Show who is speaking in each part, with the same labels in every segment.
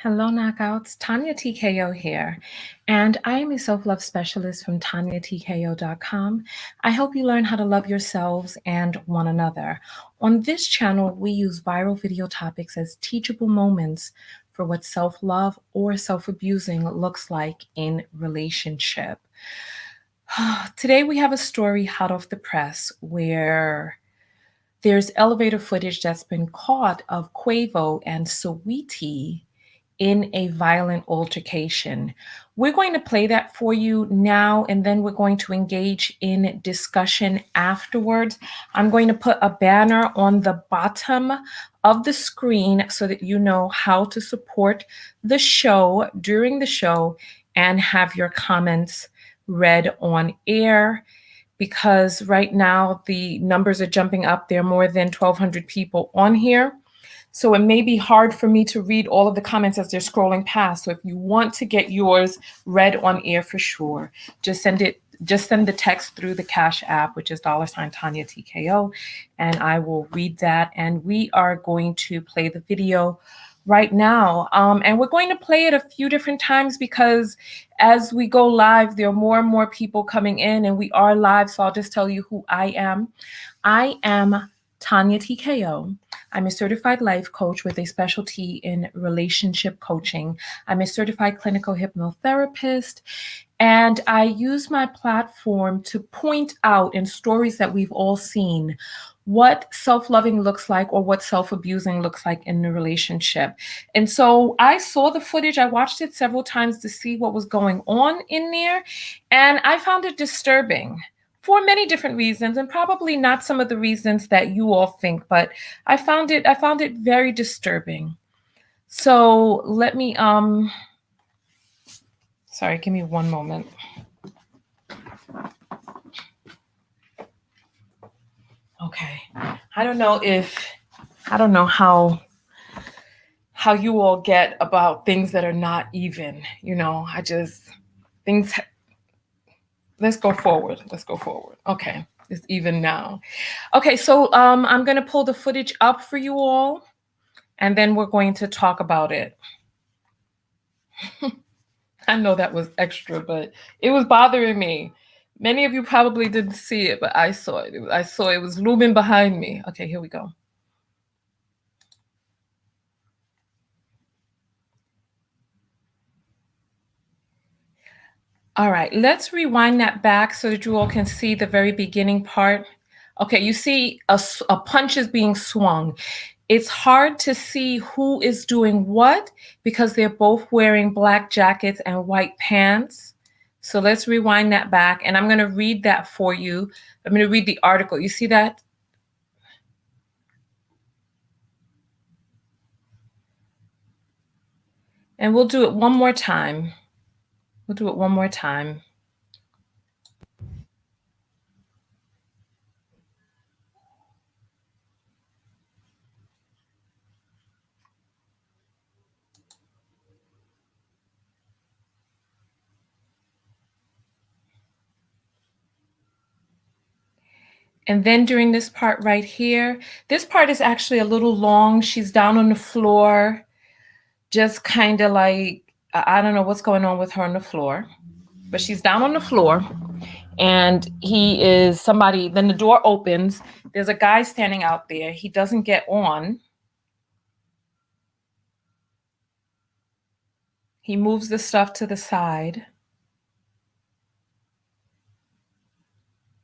Speaker 1: Hello, Knockouts. Tanya TKO here, and I am a self-love specialist from TanyaTKO.com. I help you learn how to love yourselves and one another. On this channel, we use viral video topics as teachable moments for what self-love or self-abusing looks like in relationship. Today, we have a story hot off the press where there's elevator footage that's been caught of Quavo and Saweetie in a violent altercation. We're going to play that for you now, and then we're going to engage in discussion afterwards. I'm going to put a banner on the bottom of the screen so that you know how to support the show during the show and have your comments read on air, because right now the numbers are jumping up. There are more than 1,200 people on here. So it may be hard for me to read all of the comments as they're scrolling past. So if you want to get yours read on air for sure, just send the text through the Cash App, which is $Tanya TKO, and I will read that. And we are going to play the video right now. And we're going to play it a few different times because as we go live, there are more and more people coming in, and we are live. So I'll just tell you who I am. I am Tanya TKO. I'm a certified life coach with a specialty in relationship coaching. I'm a certified clinical hypnotherapist, and I use my platform to point out in stories that we've all seen what self-loving looks like or what self-abusing looks like in the relationship. And so I saw the footage. I watched it several times to see what was going on in there, and I found it disturbing for many different reasons, and probably not some of the reasons that you all think, but I found it very disturbing. So let me sorry, give me one moment. Okay. I don't know how you all get about things that are not even, things. Let's go forward. Okay, it's even now. Okay, so I'm going to pull the footage up for you all, and then we're going to talk about it. I know that was extra, but it was bothering me. Many of you probably didn't see it, but I saw it. I saw it was looming behind me. Okay, here we go. All right, let's rewind that back so that you all can see the very beginning part. Okay, you see a punch is being swung. It's hard to see who is doing what because they're both wearing black jackets and white pants. So let's rewind that back, and I'm going to read that for you. I'm going to read the article. You see that? And we'll do it one more time. And then during this part right here, this part is actually a little long. She's down on the floor, just kind of like, I don't know what's going on with her on the floor, but she's down on the floor, and then the door opens. There's a guy standing out there. He doesn't get on. He moves the stuff to the side,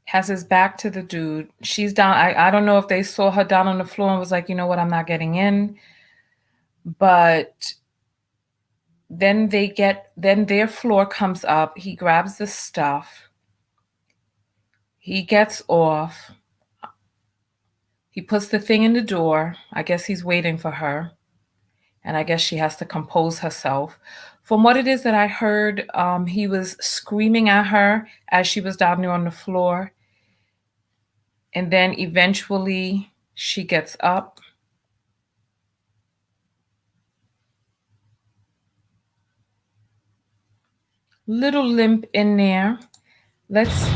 Speaker 1: has his back to the dude. She's down. I don't know if they saw her down on the floor and was like, you know what, I'm not getting in. But then their floor comes up. He grabs the stuff. He gets off. He puts the thing in the door. I guess he's waiting for her. And I guess she has to compose herself. From what it is that I heard, he was screaming at her as she was down there on the floor. And then eventually she gets up. Little limp in there. Let's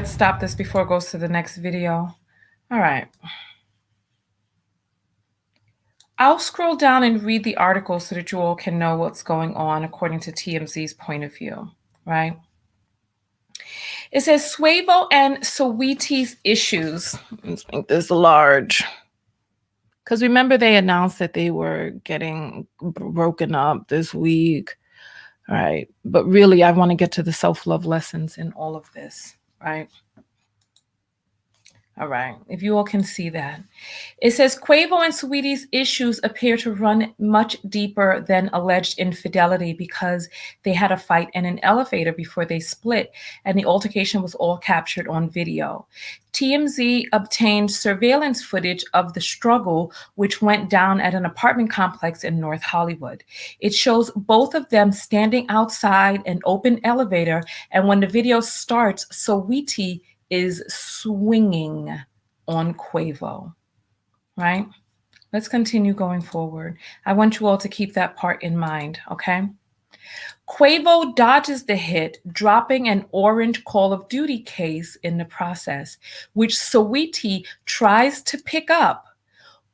Speaker 1: stop this before it goes to the next video. All right. I'll scroll down and read the article so that you all can know what's going on according to TMZ's point of view, right? It says Quavo and Saweetie's issues. Let's make this large. Because remember, they announced that they were getting broken up this week. All right. But really, I want to get to the self-love lessons in all of this, right? All right. If you all can see that. It says Quavo and Saweetie's issues appear to run much deeper than alleged infidelity because they had a fight in an elevator before they split, and the altercation was all captured on video. TMZ obtained surveillance footage of the struggle, which went down at an apartment complex in North Hollywood. It shows both of them standing outside an open elevator, and when the video starts, Saweetie is swinging on Quavo, right? Let's continue going forward. I want you all to keep that part in mind, okay? Quavo dodges the hit, dropping an orange Call of Duty case in the process, which Saweetie tries to pick up.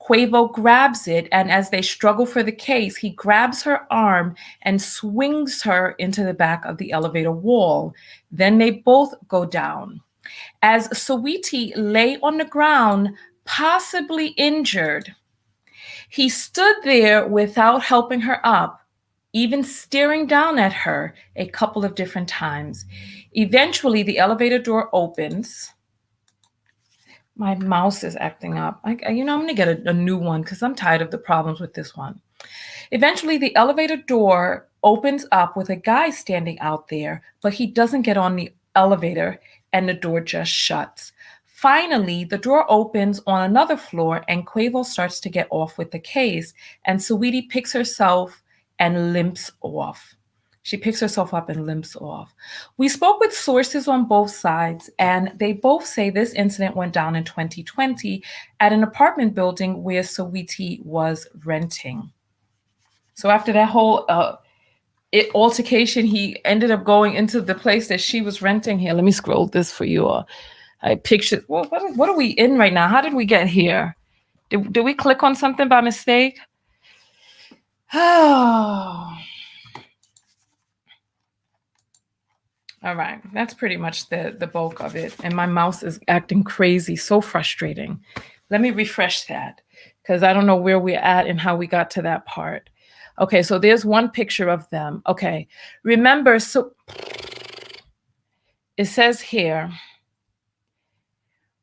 Speaker 1: Quavo grabs it, and as they struggle for the case, he grabs her arm and swings her into the back of the elevator wall. Then they both go down. As Saweetie lay on the ground, possibly injured, he stood there without helping her up, even staring down at her a couple of different times. Eventually, the elevator door opens. My mouse is acting up. I'm going to get a new one because I'm tired of the problems with this one. Eventually, the elevator door opens up with a guy standing out there, but he doesn't get on the elevator and the door just shuts. Finally, the door opens on another floor and Quavo starts to get off with the case, and Saweetie picks herself and limps off. She picks herself up and limps off. We spoke with sources on both sides, and they both say this incident went down in 2020 at an apartment building where Saweetie was renting. So after that whole altercation, he ended up going into the place that she was renting. Here, let me scroll this for you all. I pictured, what are we in right now? How did we get here? Did we click on something by mistake? Oh. All right, that's pretty much the bulk of it. And my mouse is acting crazy, so frustrating. Let me refresh that because I don't know where we're at and how we got to that part. Okay, so there's one picture of them. Okay, remember, so it says here,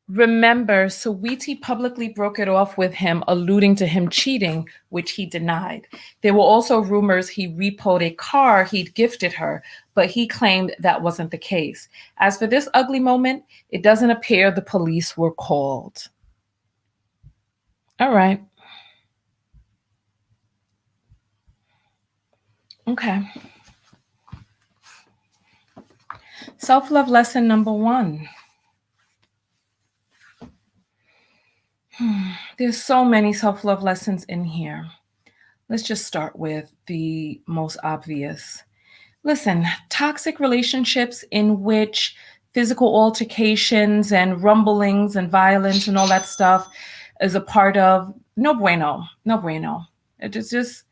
Speaker 1: remember, Saweetie publicly broke it off with him, alluding to him cheating, which he denied. There were also rumors he repoed a car he'd gifted her, but he claimed that wasn't the case. As for this ugly moment, it doesn't appear the police were called. All right. Okay. Self-love lesson number 1. There's so many self-love lessons in here. Let's just start with the most obvious. Listen, toxic relationships in which physical altercations and rumblings and violence and all that stuff is a part of, no bueno, no bueno. Just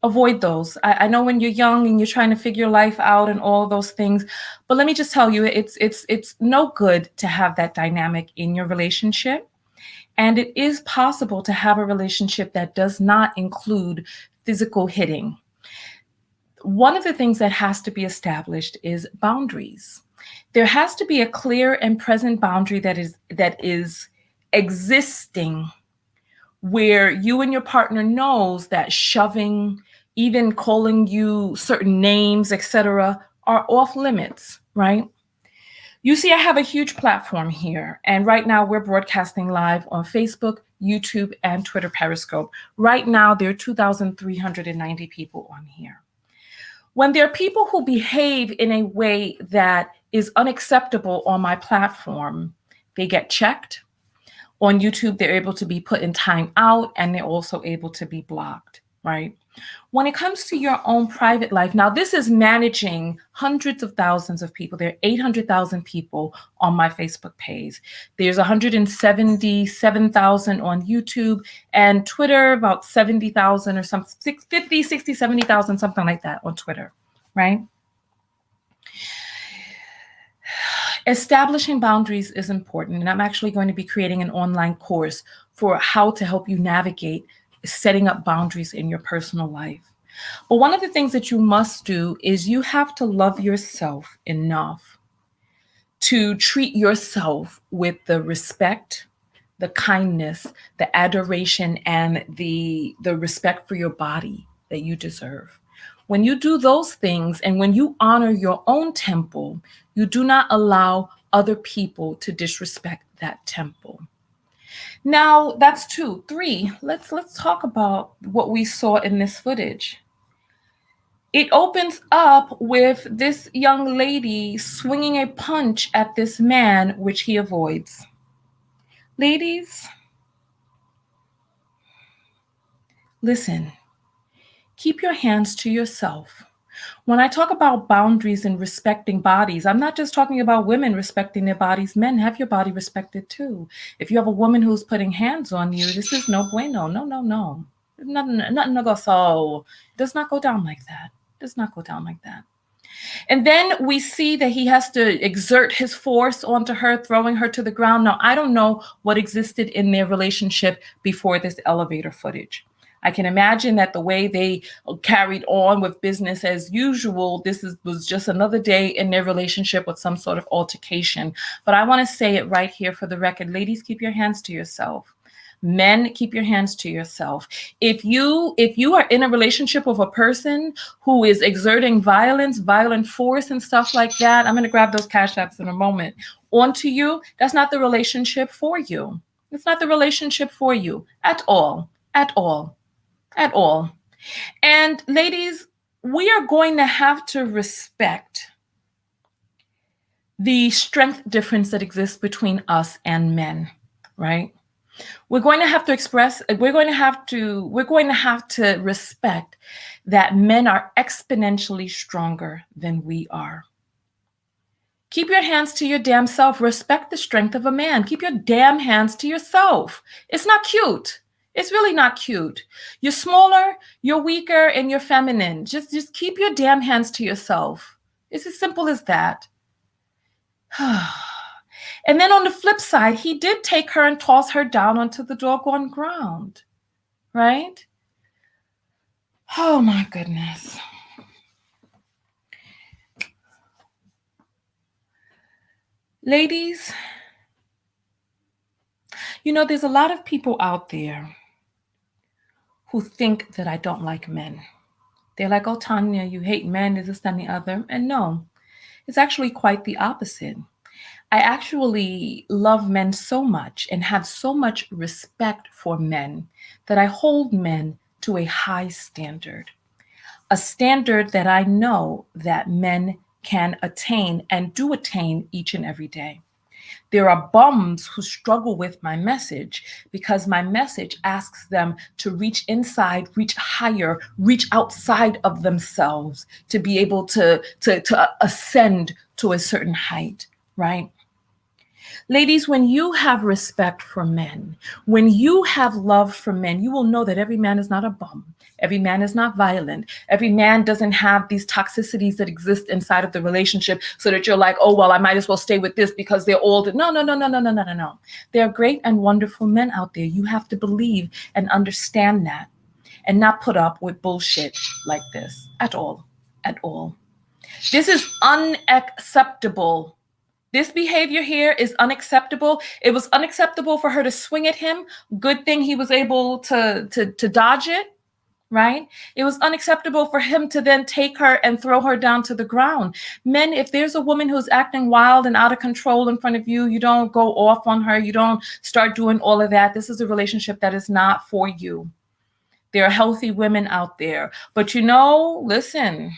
Speaker 1: avoid those. I know when you're young and you're trying to figure life out and all those things, but let me just tell you, it's no good to have that dynamic in your relationship. And it is possible to have a relationship that does not include physical hitting. One of the things that has to be established is boundaries. There has to be a clear and present boundary that is existing, where you and your partner knows that shoving, even calling you certain names, etc., are off limits, right? You see, I have a huge platform here, and right now we're broadcasting live on Facebook, YouTube, and Twitter Periscope. Right now, there are 2,390 people on here. When there are people who behave in a way that is unacceptable on my platform, they get checked. On YouTube, they're able to be put in time out, and they're also able to be blocked. right? When it comes to your own private life, now this is managing hundreds of thousands of people. There are 800,000 people on my Facebook page. There's 177,000 on YouTube, and Twitter, about 70,000 or some 50, 60, 70,000, something like that on Twitter, right? Establishing boundaries is important, and I'm actually going to be creating an online course for how to help you navigate setting up boundaries in your personal life. But one of the things that you must do is you have to love yourself enough to treat yourself with the respect, the kindness, the adoration, and the respect for your body that you deserve. When you do those things and when you honor your own temple, you do not allow other people to disrespect that temple. Now, that's 2. 3, let's talk about what we saw in this footage. It opens up with this young lady swinging a punch at this man, which he avoids. Ladies, listen, keep your hands to yourself. When I talk about boundaries and respecting bodies, I'm not just talking about women respecting their bodies. Men, have your body respected too. If you have a woman who's putting hands on you, this is no bueno. No, no, no. Nothing to go so. It does not go down like that. It does not go down like that. And then we see that he has to exert his force onto her, throwing her to the ground. Now, I don't know what existed in their relationship before this elevator footage. I can imagine that the way they carried on with business as usual, was just another day in their relationship with some sort of altercation. But I want to say it right here for the record. Ladies, keep your hands to yourself. Men, keep your hands to yourself. If you are in a relationship with a person who is exerting violence, violent force and stuff like that, I'm going to grab those cash apps in a moment, onto you, that's not the relationship for you. It's not the relationship for you at all, at all, at all. And ladies, we are going to have to respect the strength difference that exists between us and men, right? We're going to have to respect that men are exponentially stronger than we are. Keep your hands to your damn self. Respect the strength of a man. Keep your damn hands to yourself. It's not cute. It's really not cute. You're smaller, you're weaker, and you're feminine. Just keep your damn hands to yourself. It's as simple as that. And then on the flip side, he did take her and toss her down onto the doggone ground, right? Oh my goodness. Ladies, there's a lot of people out there who think that I don't like men. They're like, oh, Tanya, you hate men, is this, that, and the other. And no, it's actually quite the opposite. I actually love men so much and have so much respect for men that I hold men to a high standard, a standard that I know that men can attain and do attain each and every day. There are bums who struggle with my message because my message asks them to reach inside, reach higher, reach outside of themselves to be able to ascend to a certain height, right? Ladies, when you have respect for men, when you have love for men, you will know that every man is not a bum. Every man is not violent. Every man doesn't have these toxicities that exist inside of the relationship so that you're like, oh, well, I might as well stay with this because they're old. No, no, no, no, no, no, no, no, no. There are great and wonderful men out there. You have to believe and understand that and not put up with bullshit like this at all, at all. This is unacceptable. This behavior here is unacceptable. It was unacceptable for her to swing at him. Good thing he was able to dodge it, right? It was unacceptable for him to then take her and throw her down to the ground. Men, if there's a woman who's acting wild and out of control in front of you, you don't go off on her. You don't start doing all of that. This is a relationship that is not for you. There are healthy women out there. But listen,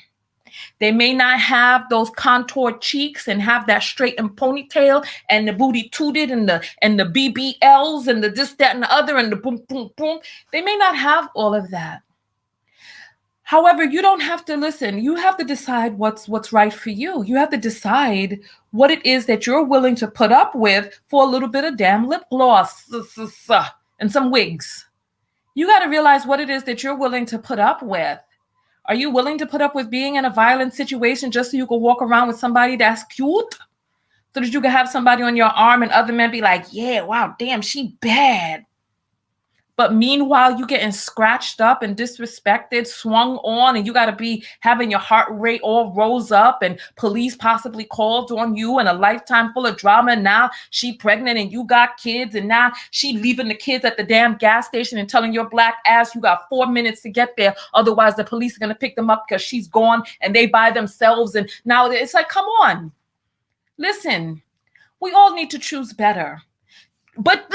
Speaker 1: they may not have those contoured cheeks and have that straightened ponytail and the booty tooted and the BBLs and the this, that, and the other and the boom, boom, boom. They may not have all of that. However, you don't have to listen. You have to decide what's right for you. You have to decide what it is that you're willing to put up with for a little bit of damn lip gloss and some wigs. You got to realize what it is that you're willing to put up with. Are you willing to put up with being in a violent situation just so you can walk around with somebody that's cute? So that you can have somebody on your arm and other men be like, yeah, wow, damn, she bad. But meanwhile, you getting scratched up and disrespected, swung on, and you got to be having your heart rate all rose up, and police possibly called on you, and a lifetime full of drama. And now she pregnant and you got kids, and now she leaving the kids at the damn gas station and telling your black ass you got 4 minutes to get there. Otherwise, the police are going to pick them up because she's gone and they by themselves. And now it's like, come on. Listen, we all need to choose better. But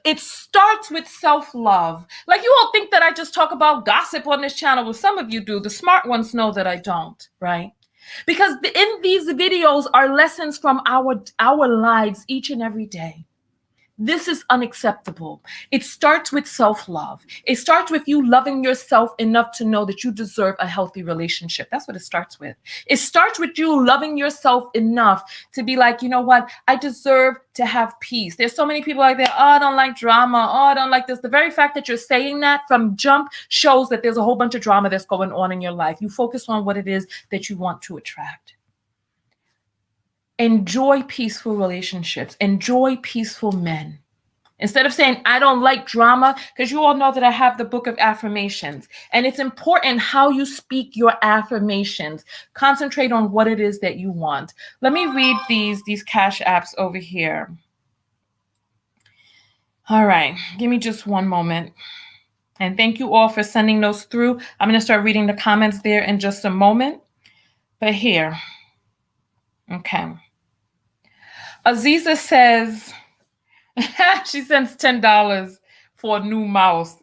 Speaker 1: it starts with self-love. Like, you all think that I just talk about gossip on this channel. Well, some of you do. The smart ones know that I don't, right? Because in these videos are lessons from our lives each and every day. This is unacceptable. It starts with self-love. It starts with you loving yourself enough to know that you deserve a healthy relationship. That's what it starts with. It starts with you loving yourself enough to be like, you know what? I deserve to have peace. There's so many people like that. Oh, I don't like drama. Oh, I don't like this. The very fact that you're saying that from jump shows that there's a whole bunch of drama that's going on in your life. You focus on what it is that you want to attract. Enjoy peaceful relationships. Enjoy peaceful men. Instead of saying, I don't like drama, because you all know that I have the book of affirmations. And it's important how you speak your affirmations. Concentrate on what it is that you want. Let me read these cash apps over here. All right, give me just one moment. And thank you all for sending those through. I'm going to start reading the comments there in just a moment. But here, okay. Aziza says, she sends $10 for a new mouse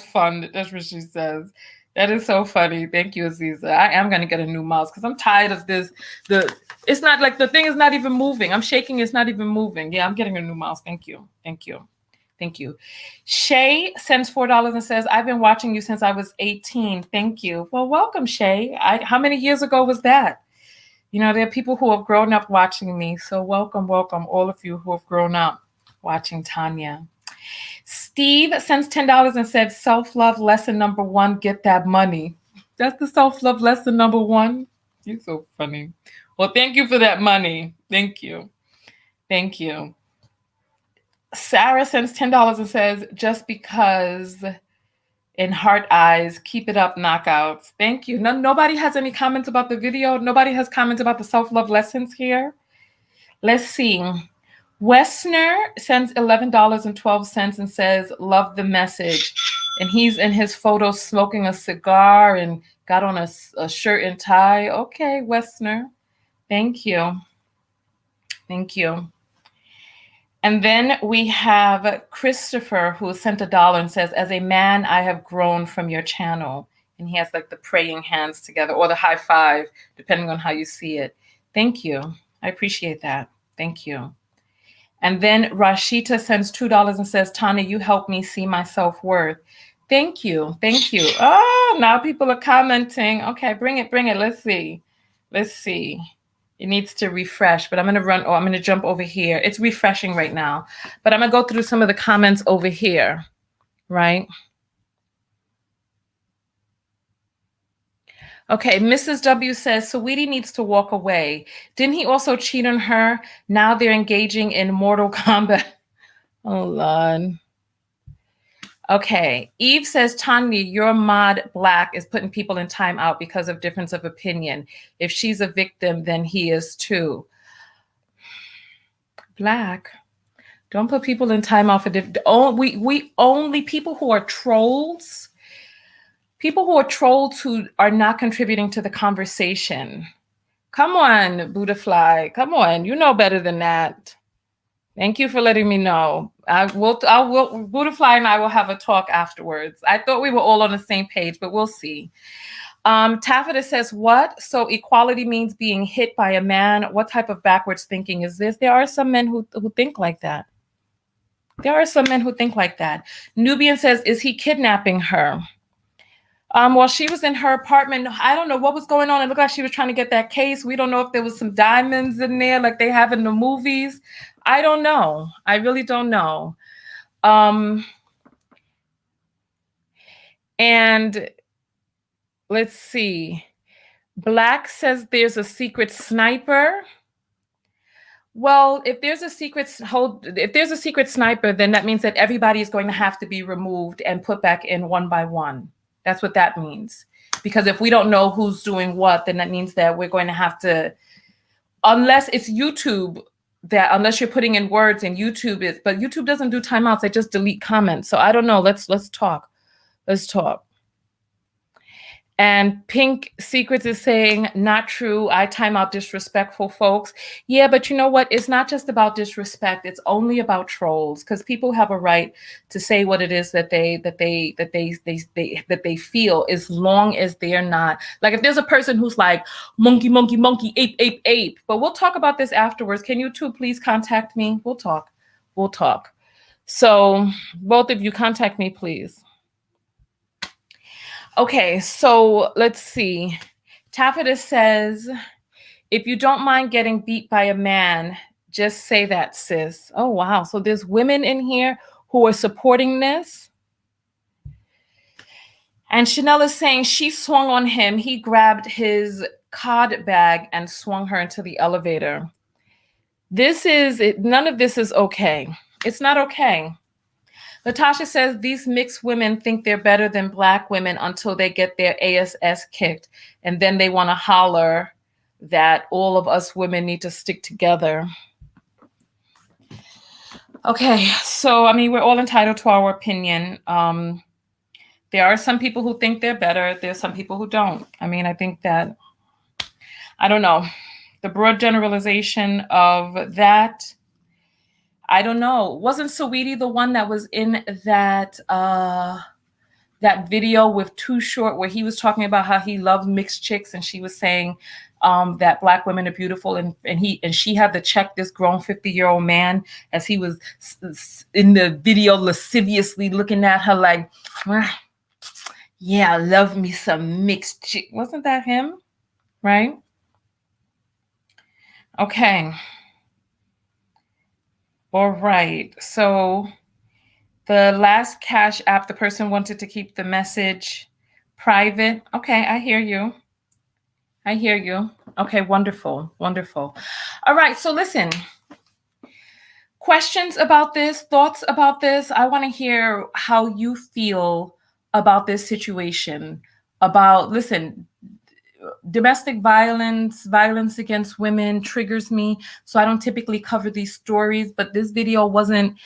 Speaker 1: fund. That's what she says. That is so funny. Thank you, Aziza. I am going to get a new mouse because I'm tired of this. It's not like the thing is not even moving. I'm shaking. It's not even moving. Yeah, I'm getting a new mouse. Thank you. Thank you. Thank you. Shay sends $4 and says, I've been watching you since I was 18. Thank you. Well, welcome, Shay. How many years ago was that? You know, there are people who have grown up watching me. So welcome, all of you who have grown up watching Tanya. Steve sends $10 and said, self-love lesson number 1, get that money. That's the self-love lesson number 1. You're so funny. Well, thank you for that money. Thank you. Thank you. Sarah sends $10 and says, just because in heart eyes, keep it up, knockouts. Thank you. Nobody has any comments about the video. Nobody has comments about the self-love lessons here. Let's see. Westner sends $11.12 and says, love the message. And he's in his photo smoking a cigar and got on a shirt and tie. Okay, Westner. Thank you. Thank you. And then we have Christopher, who sent $1 and says, as a man, I have grown from your channel. And he has like the praying hands together or the high five, depending on how you see it. Thank you. I appreciate that. Thank you. And then Rashita sends $2 and says, Tanya, you help me see my self-worth. Thank you. Thank you. Oh, now people are commenting. Okay, bring it. Let's see. It needs to refresh, but I'm going to jump over here. It's refreshing right now, but I'm going to go through some of the comments over here, right? Okay, Mrs. W says, Saweetie needs to walk away. Didn't he also cheat on her? Now they're engaging in Mortal Kombat. Oh, Lord. Okay, Eve says, Tanya, your mod Black is putting people in timeout because of difference of opinion. If she's a victim, then he is too. Black, don't put people in timeout for we only people who are trolls. People who are trolls who are not contributing to the conversation. Come on, Buddhafly. Come on, you know better than that. Thank you for letting me know. Buddhafly and I will have a talk afterwards. I thought we were all on the same page, but we'll see. Taffeta says, what? So equality means being hit by a man? What type of backwards thinking is this? There are some men who think like that. There are some men who think like that. Nubian says, is he kidnapping her? While she was in her apartment, I don't know what was going on. It looked like she was trying to get that case. We don't know if there was some diamonds in there like they have in the movies. I don't know. I really don't know. And let's see. Black says there's a secret sniper. Well, if there's a secret sniper, then that means that everybody is going to have to be removed and put back in one by one. That's what that means. Because if we don't know who's doing what, then that means that we're going to have to, unless it's YouTube, unless you're putting in words and but YouTube doesn't do timeouts, they just delete comments. So I don't know. Let's talk. Let's talk. And Pink Secrets is saying, not true. I time out disrespectful folks. Yeah, but you know what? It's not just about disrespect. It's only about trolls, because people have a right to say what it is that they feel, as long as they're not like, if there's a person who's like monkey, monkey, monkey, ape, ape, ape. But we'll talk about this afterwards. Can you two please contact me? We'll talk. We'll talk. So both of you contact me, please. Okay, so let's see. Taffeta says, if you don't mind getting beat by a man, just say that, sis. Oh, wow. So there's women in here who are supporting this. And Chanel is saying she swung on him. He grabbed his cod bag and swung her into the elevator. None of this is okay. It's not okay. Latasha says these mixed women think they're better than Black women until they get their ASS kicked. And then they want to holler that all of us women need to stick together. Okay, so, I mean, we're all entitled to our opinion. There are some people who think they're better. There's some people who don't. I mean, I think that, I don't know, the broad generalization of that, I don't know. Wasn't Saweetie the one that was in that that video with Too Short, where he was talking about how he loved mixed chicks, and she was saying that Black women are beautiful, and she had to check this grown 50-year-old man as he was in the video lasciviously looking at her like, yeah, I love me some mixed chick. Wasn't that him? Right? Okay. All right. So the last Cash App, the person wanted to keep the message private. Okay, I hear you. I hear you. Okay, wonderful, wonderful. All right, so listen. Questions about this, thoughts about this? I want to hear how you feel about this situation. Listen, domestic violence against women triggers me, so I don't typically cover these stories, but this video wasn't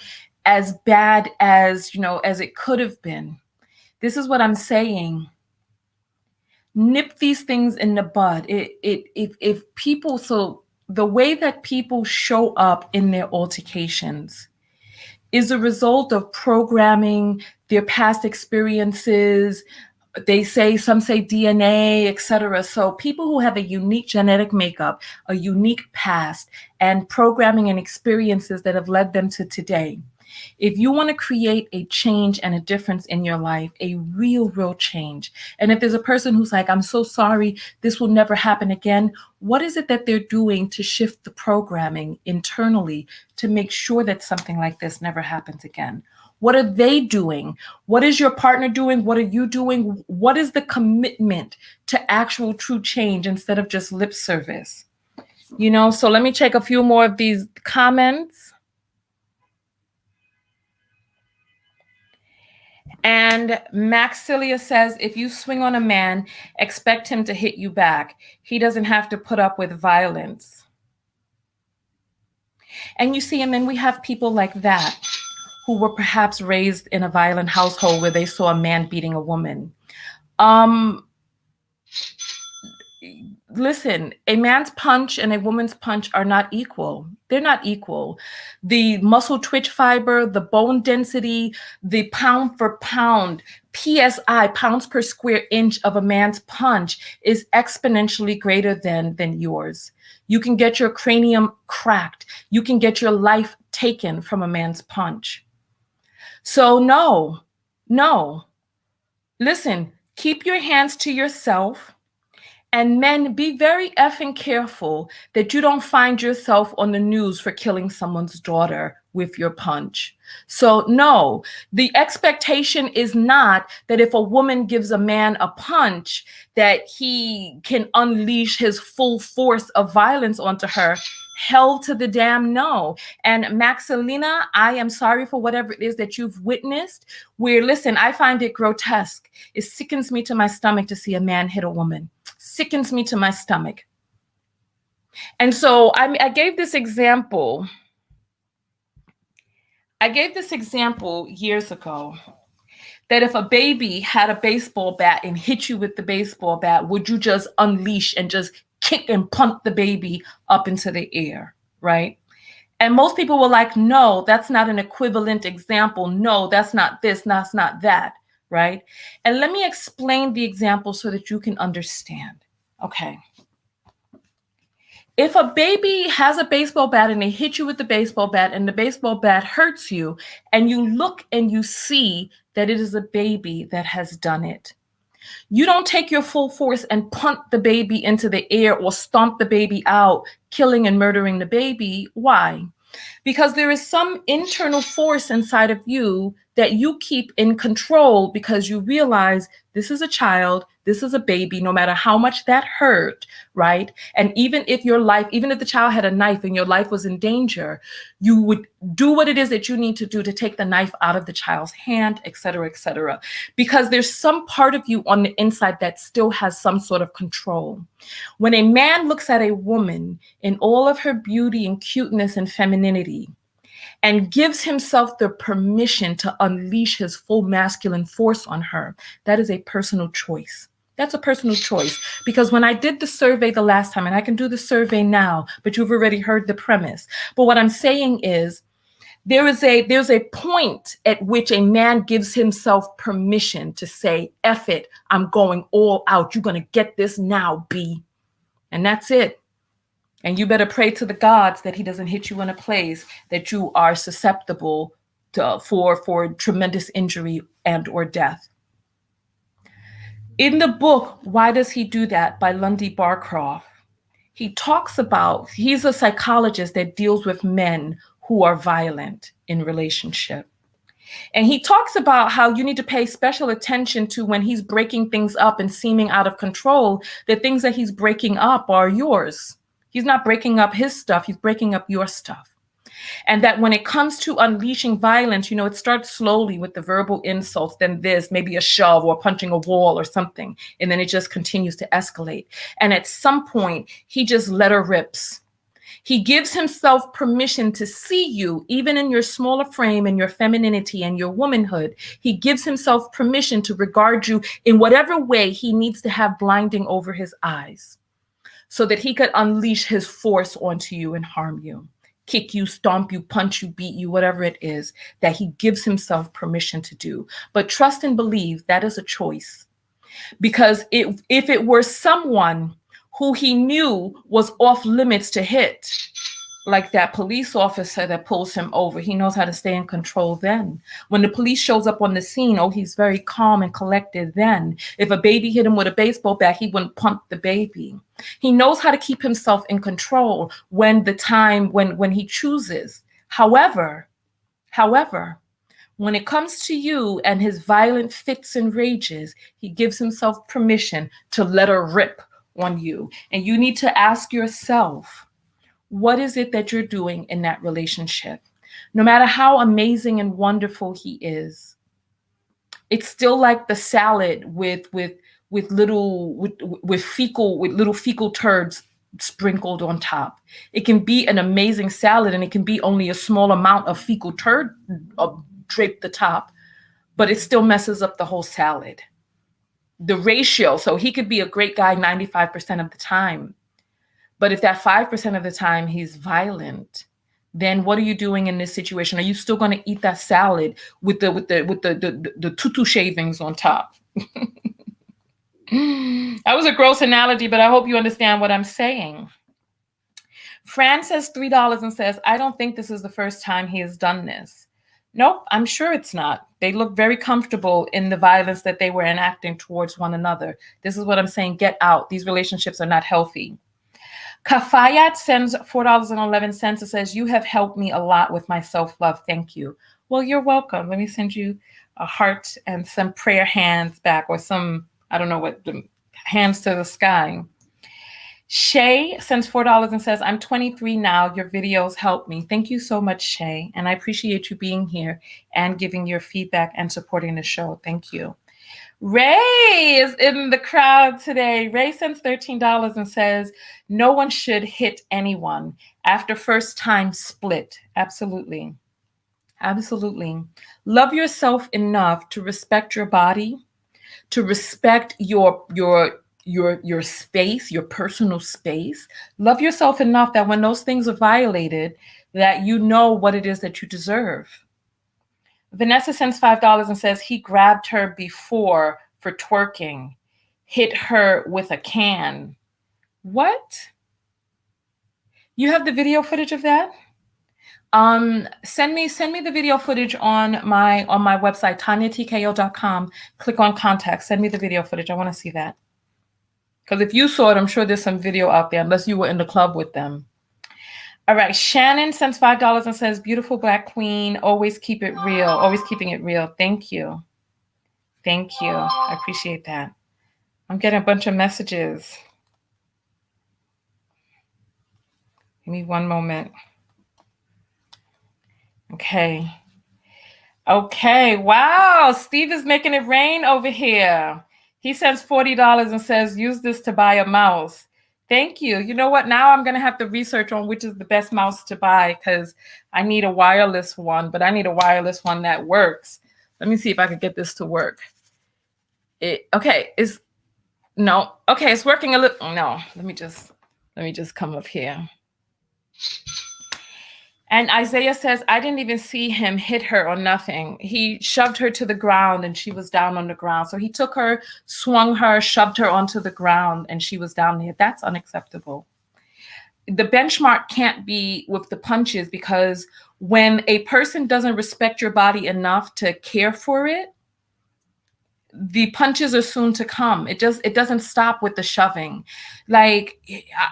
Speaker 1: as bad as, as it could have been. This is what I'm saying. Nip these things in the bud. If people, so the way that people show up in their altercations is a result of programming, their past experiences. Some say DNA, etc. So people who have a unique genetic makeup, a unique past, and programming and experiences that have led them to today. If you want to create a change and a difference in your life, a real change, and if there's a person who's like, I'm so sorry, this will never happen again, what is it that they're doing to shift the programming internally to make sure that something like this never happens again? What are they doing? What is your partner doing? What are you doing? What is the commitment to actual true change instead of just lip service? So let me check a few more of these comments. And Maxilia says, if you swing on a man, expect him to hit you back. He doesn't have to put up with violence. And you see, and then we have people like that who were perhaps raised in a violent household where they saw a man beating a woman. Listen, a man's punch and a woman's punch are not equal. They're not equal. The muscle twitch fiber, the bone density, the pound for pound, PSI, pounds per square inch of a man's punch is exponentially greater than yours. You can get your cranium cracked. You can get your life taken from a man's punch. So no. Listen, Keep your hands to yourself. And men, be very effing careful that you don't find yourself on the news for killing someone's daughter with your punch. So no, the expectation is not that if a woman gives a man a punch, that he can unleash his full force of violence onto her. Hell to the damn no. And Maxilina, I am sorry for whatever it is that you've witnessed. Where, listen, I find it grotesque. It sickens me to my stomach to see a man hit a woman. Sickens me to my stomach. And so I gave this example. I gave this example years ago that if a baby had a baseball bat and hit you with the baseball bat, would you just unleash and just kick and punt the baby up into the air, right? And most people were like, no, that's not an equivalent example. No, that's not this, that's not that, right? And let me explain the example so that you can understand. Okay. If a baby has a baseball bat and they hit you with the baseball bat and the baseball bat hurts you, and you look and you see that it is a baby that has done it, you don't take your full force and punt the baby into the air or stomp the baby out, killing and murdering the baby. Why? Because there is some internal force inside of you that you keep in control because you realize this is a child, this is a baby, no matter how much that hurt, right? And even if the child had a knife and your life was in danger, you would do what it is that you need to do to take the knife out of the child's hand, et cetera, because there's some part of you on the inside that still has some sort of control. When a man looks at a woman in all of her beauty and cuteness and femininity, and gives himself the permission to unleash his full masculine force on her, that is a personal choice. That's a personal choice. Because when I did the survey the last time, and I can do the survey now, but you've already heard the premise. But what I'm saying is, there's a point at which a man gives himself permission to say, F it, I'm going all out. You're going to get this now, B. And that's it. And you better pray to the gods that he doesn't hit you in a place that you are susceptible to, for tremendous injury and or death. In the book, Why Does He Do That? By Lundy Barcroft, he talks about, he's a psychologist that deals with men who are violent in relationship. And he talks about how you need to pay special attention to when he's breaking things up and seeming out of control, the things that he's breaking up are yours. He's not breaking up his stuff, he's breaking up your stuff. And that when it comes to unleashing violence, it starts slowly with the verbal insults, then this, maybe a shove or punching a wall or something. And then it just continues to escalate. And at some point, he just let her rips. He gives himself permission to see you, even in your smaller frame and your femininity and your womanhood. He gives himself permission to regard you in whatever way he needs to have blinding over his eyes, so that he could unleash his force onto you and harm you, kick you, stomp you, punch you, beat you, whatever it is that he gives himself permission to do. But trust and believe that is a choice. Because if it were someone who he knew was off limits to hit, like that police officer that pulls him over, he knows how to stay in control then. When the police shows up on the scene, he's very calm and collected then. If a baby hit him with a baseball bat, he wouldn't punt the baby. He knows how to keep himself in control when he chooses. However, when it comes to you and his violent fits and rages, he gives himself permission to let her rip on you. And you need to ask yourself, what is it that you're doing in that relationship? No matter how amazing and wonderful he is, it's still like the salad with little fecal turds sprinkled on top. It can be an amazing salad and it can be only a small amount of fecal turd draped the top, but it still messes up the whole salad. The ratio, so he could be a great guy 95% of the time, but if that 5% of the time he's violent, then what are you doing in this situation? Are you still going to eat that salad with the tutu shavings on top? That was a gross analogy, but I hope you understand what I'm saying. Fran says $3 and says, I don't think this is the first time he has done this. Nope, I'm sure it's not. They look very comfortable in the violence that they were enacting towards one another. This is what I'm saying. Get out. These relationships are not healthy. Kafayat sends $4.11. It says, "You have helped me a lot with my self-love. Thank you." Well, you're welcome. Let me send you a heart and some prayer hands back, or some, I don't know what, the hands to the sky. Shay sends $4 and says, "I'm 23 now. Your videos help me." Thank you so much, Shay. And I appreciate you being here and giving your feedback and supporting the show. Thank you. Ray is in the crowd today. Ray sends $13 and says, "No one should hit anyone after first time split." Absolutely. Absolutely. Love yourself enough to respect your body, to respect your space, your personal space. Love yourself enough that when those things are violated, that you know what it is that you deserve. Vanessa sends $5 and says, "He grabbed her before for twerking, hit her with a can." What? You have the video footage of that? Send me the video footage on my website, tanyatko.com. Click on contact. Send me the video footage. I want to see that. Because if you saw it, I'm sure there's some video out there, unless you were in the club with them. All right, Shannon sends $5 and says, "Beautiful Black Queen, always keep it real, always keeping it real." Thank you. Thank you. I appreciate that. I'm getting a bunch of messages. Give me one moment. Okay. Okay. Wow. Steve is making it rain over here. He sends $40 and says, "Use this to buy a mouse." Thank you. You know what? Now I'm going to have to research on which is the best mouse to buy, because I need a wireless one, but I need a wireless one that works. Let me see if I can get this to work. Okay. No. Okay. It's working a little. No, let me just come up here. And Isaiah says, "I didn't even see him hit her or nothing. He shoved her to the ground and she was down on the ground. So he took her, swung her, shoved her onto the ground, and she was down there." That's unacceptable. The benchmark can't be with the punches, because when a person doesn't respect your body enough to care for it, the punches are soon to come. It doesn't stop with the shoving. Like,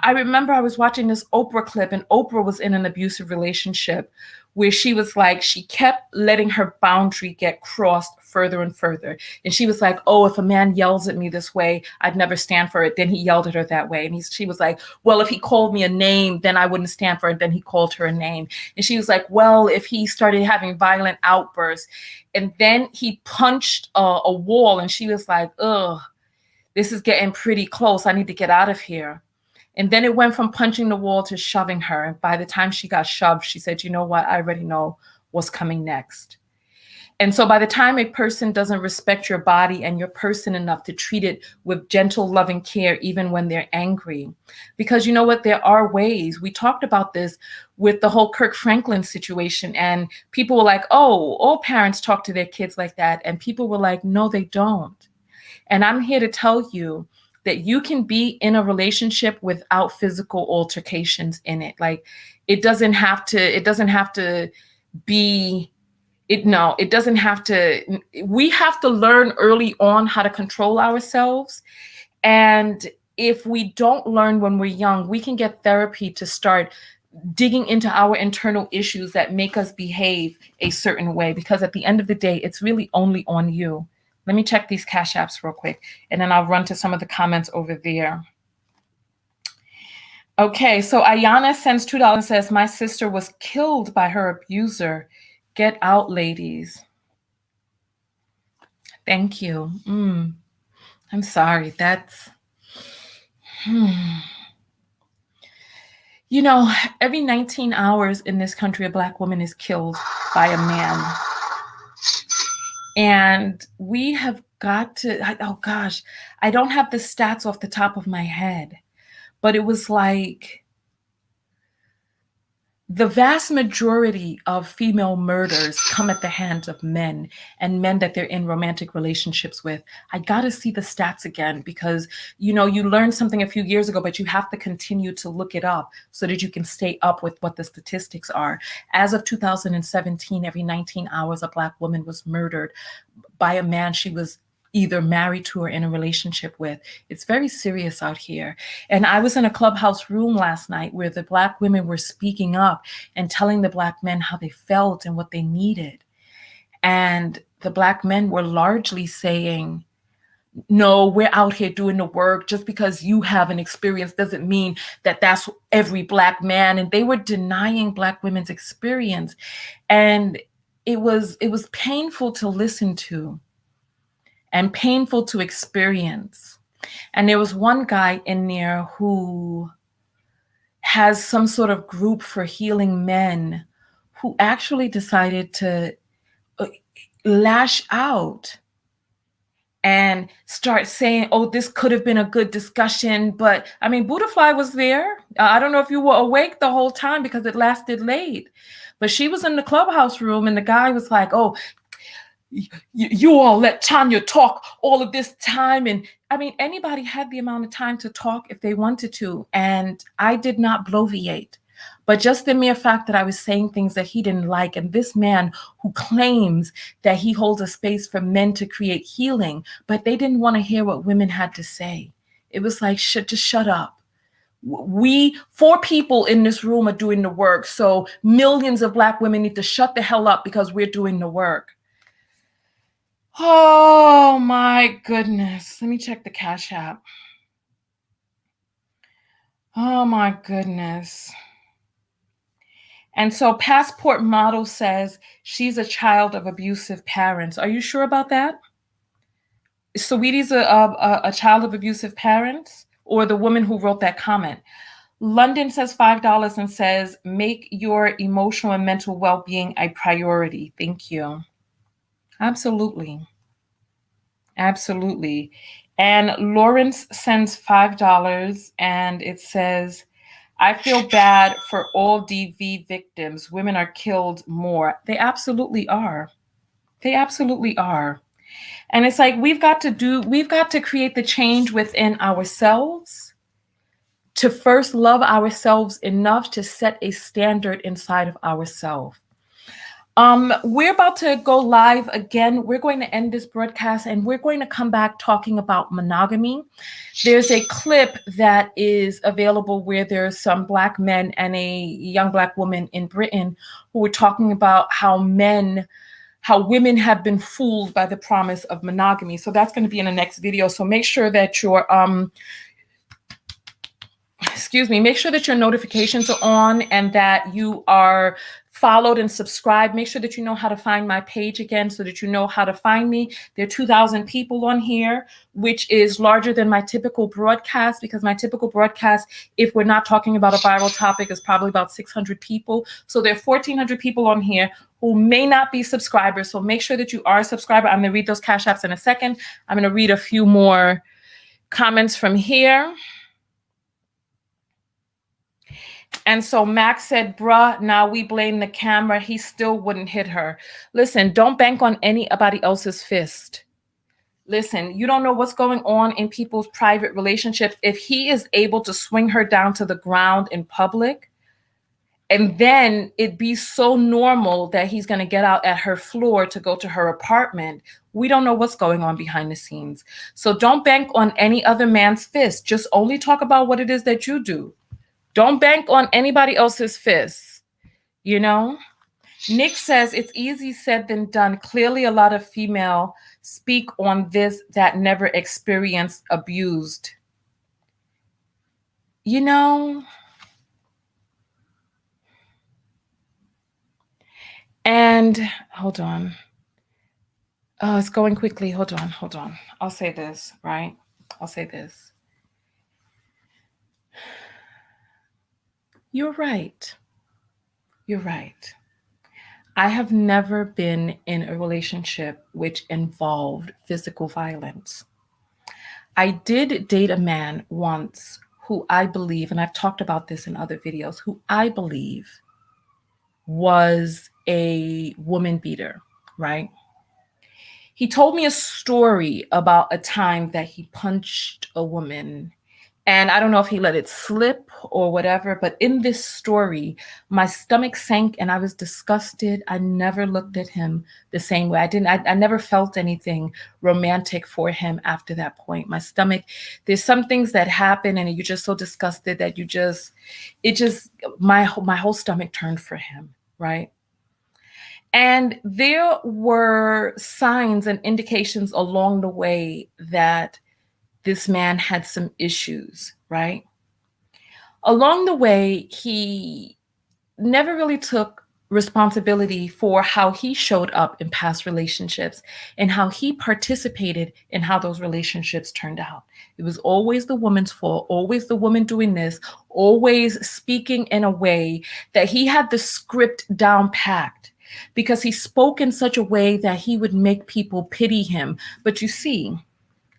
Speaker 1: I remember I was watching this Oprah clip, and Oprah was in an abusive relationship where she was like, she kept letting her boundary get crossed further and further. And she was like, "Oh, if a man yells at me this way, I'd never stand for it." Then he yelled at her that way. And she was like, "Well, if he called me a name, then I wouldn't stand for it." Then he called her a name. And she was like, "Well, if he started having violent outbursts." And then he punched a wall, and she was like, "Ugh, this is getting pretty close. I need to get out of here." And then it went from punching the wall to shoving her. And by the time she got shoved, she said, "You know what? I already know what's coming next." And so by the time a person doesn't respect your body and your person enough to treat it with gentle, loving care, even when they're angry, because you know what, there are ways. We talked about this with the whole Kirk Franklin situation, and people were like, "Oh, all parents talk to their kids like that." And people were like, "No, they don't." And I'm here to tell you that you can be in a relationship without physical altercations in it. Like, it doesn't have to be it doesn't have to. We have to learn early on how to control ourselves. And if we don't learn when we're young, we can get therapy to start digging into our internal issues that make us behave a certain way, because at the end of the day, it's really only on you. Let me check these Cash Apps real quick, and then I'll run to some of the comments over there. Okay, so Ayana sends $2 and says, "My sister was killed by her abuser. Get out, ladies." Thank you. I'm sorry. That's, you know, every 19 hours in this country, a Black woman is killed by a man. And we have got to, oh gosh, I don't have the stats off the top of my head, but it was like The vast majority of female murders come at the hands of men and men that they're in romantic relationships with. I got to see the stats again because, you know, you learned something a few years ago, but you have to continue to look it up so that you can stay up with what the statistics are. As of 2017, every 19 hours, a Black woman was murdered by a man she was either married to or in a relationship with. It's very serious out here. And I was in a Clubhouse room last night where the Black women were speaking up and telling the Black men how they felt and what they needed. And the Black men were largely saying, no, we're out here doing the work. Just because you have an experience doesn't mean that that's every Black man. And they were denying Black women's experience. And it was painful to listen to and painful to experience. And there was one guy in there who has some sort of group for healing men who actually decided to lash out and start saying, oh, this could have been a good discussion. But I mean, Budafly was there. I don't know if you were awake the whole time because it lasted late. But she was in the Clubhouse room and the guy was like, oh, you all let Tanya talk all of this time. And I mean, anybody had the amount of time to talk if they wanted to. And I did not bloviate. But just the mere fact that I was saying things that he didn't like, and this man who claims that he holds a space for men to create healing, but they didn't want to hear what women had to say. It was like, just shut up. We, 4 people in this room are doing the work. So millions of Black women need to shut the hell up because we're doing the work. Oh my goodness. Let me check the Cash App. Oh my goodness. And so Passport Model says she's a child of abusive parents. Are you sure about that? Saweetie's a child of abusive parents, or the woman who wrote that comment? London says $5 and says, make your emotional and mental well-being a priority. Thank you. Absolutely. Absolutely. And Lawrence sends $5 and it says, I feel bad for all DV victims. Women are killed more. They absolutely are. They absolutely are. And it's like we've got to create the change within ourselves to first love ourselves enough to set a standard inside of ourselves. We're about to go live again. We're going to end this broadcast and we're going to come back talking about monogamy. There's a clip that is available where there's some Black men and a young Black woman in Britain who were talking about how women have been fooled by the promise of monogamy. So that's going to be in the next video. So make sure that make sure that your notifications are on and that you are followed and subscribed. Make sure that you know how to find my page again so that you know how to find me. There are 2,000 people on here, which is larger than my typical broadcast because my typical broadcast, if we're not talking about a viral topic, is probably about 600 people. So there are 1,400 people on here who may not be subscribers. So make sure that you are a subscriber. I'm going to read those Cash Apps in a second. I'm going to read a few more comments from here. And so Max said, bruh, now we blame the camera. He still wouldn't hit her. Listen, don't bank on anybody else's fist. Listen, you don't know what's going on in people's private relationships. If he is able to swing her down to the ground in public, and then it be so normal that he's going to get out at her floor to go to her apartment, we don't know what's going on behind the scenes. So don't bank on any other man's fist. Just only talk about what it is that you do. Don't bank on anybody else's fists, you know? Nick says, it's easy said than done. Clearly a lot of female speak on this that never experienced abused. You know? And hold on. Oh, it's going quickly. Hold on. I'll say this, right? I'll say this. You're right. You're right. I have never been in a relationship which involved physical violence. I did date a man once who I believe, and I've talked about this in other videos, who I believe was a woman beater, right? He told me a story about a time that he punched a woman. And I don't know if he let it slip or whatever, but in this story, my stomach sank and I was disgusted. I never looked at him the same way. I never felt anything romantic for him after that point. My stomach, there's some things that happen and you're just so disgusted that my whole stomach turned for him, right? And there were signs and indications along the way that this man had some issues, right? Along the way, he never really took responsibility for how he showed up in past relationships and how he participated in how those relationships turned out. It was always the woman's fault, always the woman doing this, always speaking in a way that he had the script down packed because he spoke in such a way that he would make people pity him. But you see,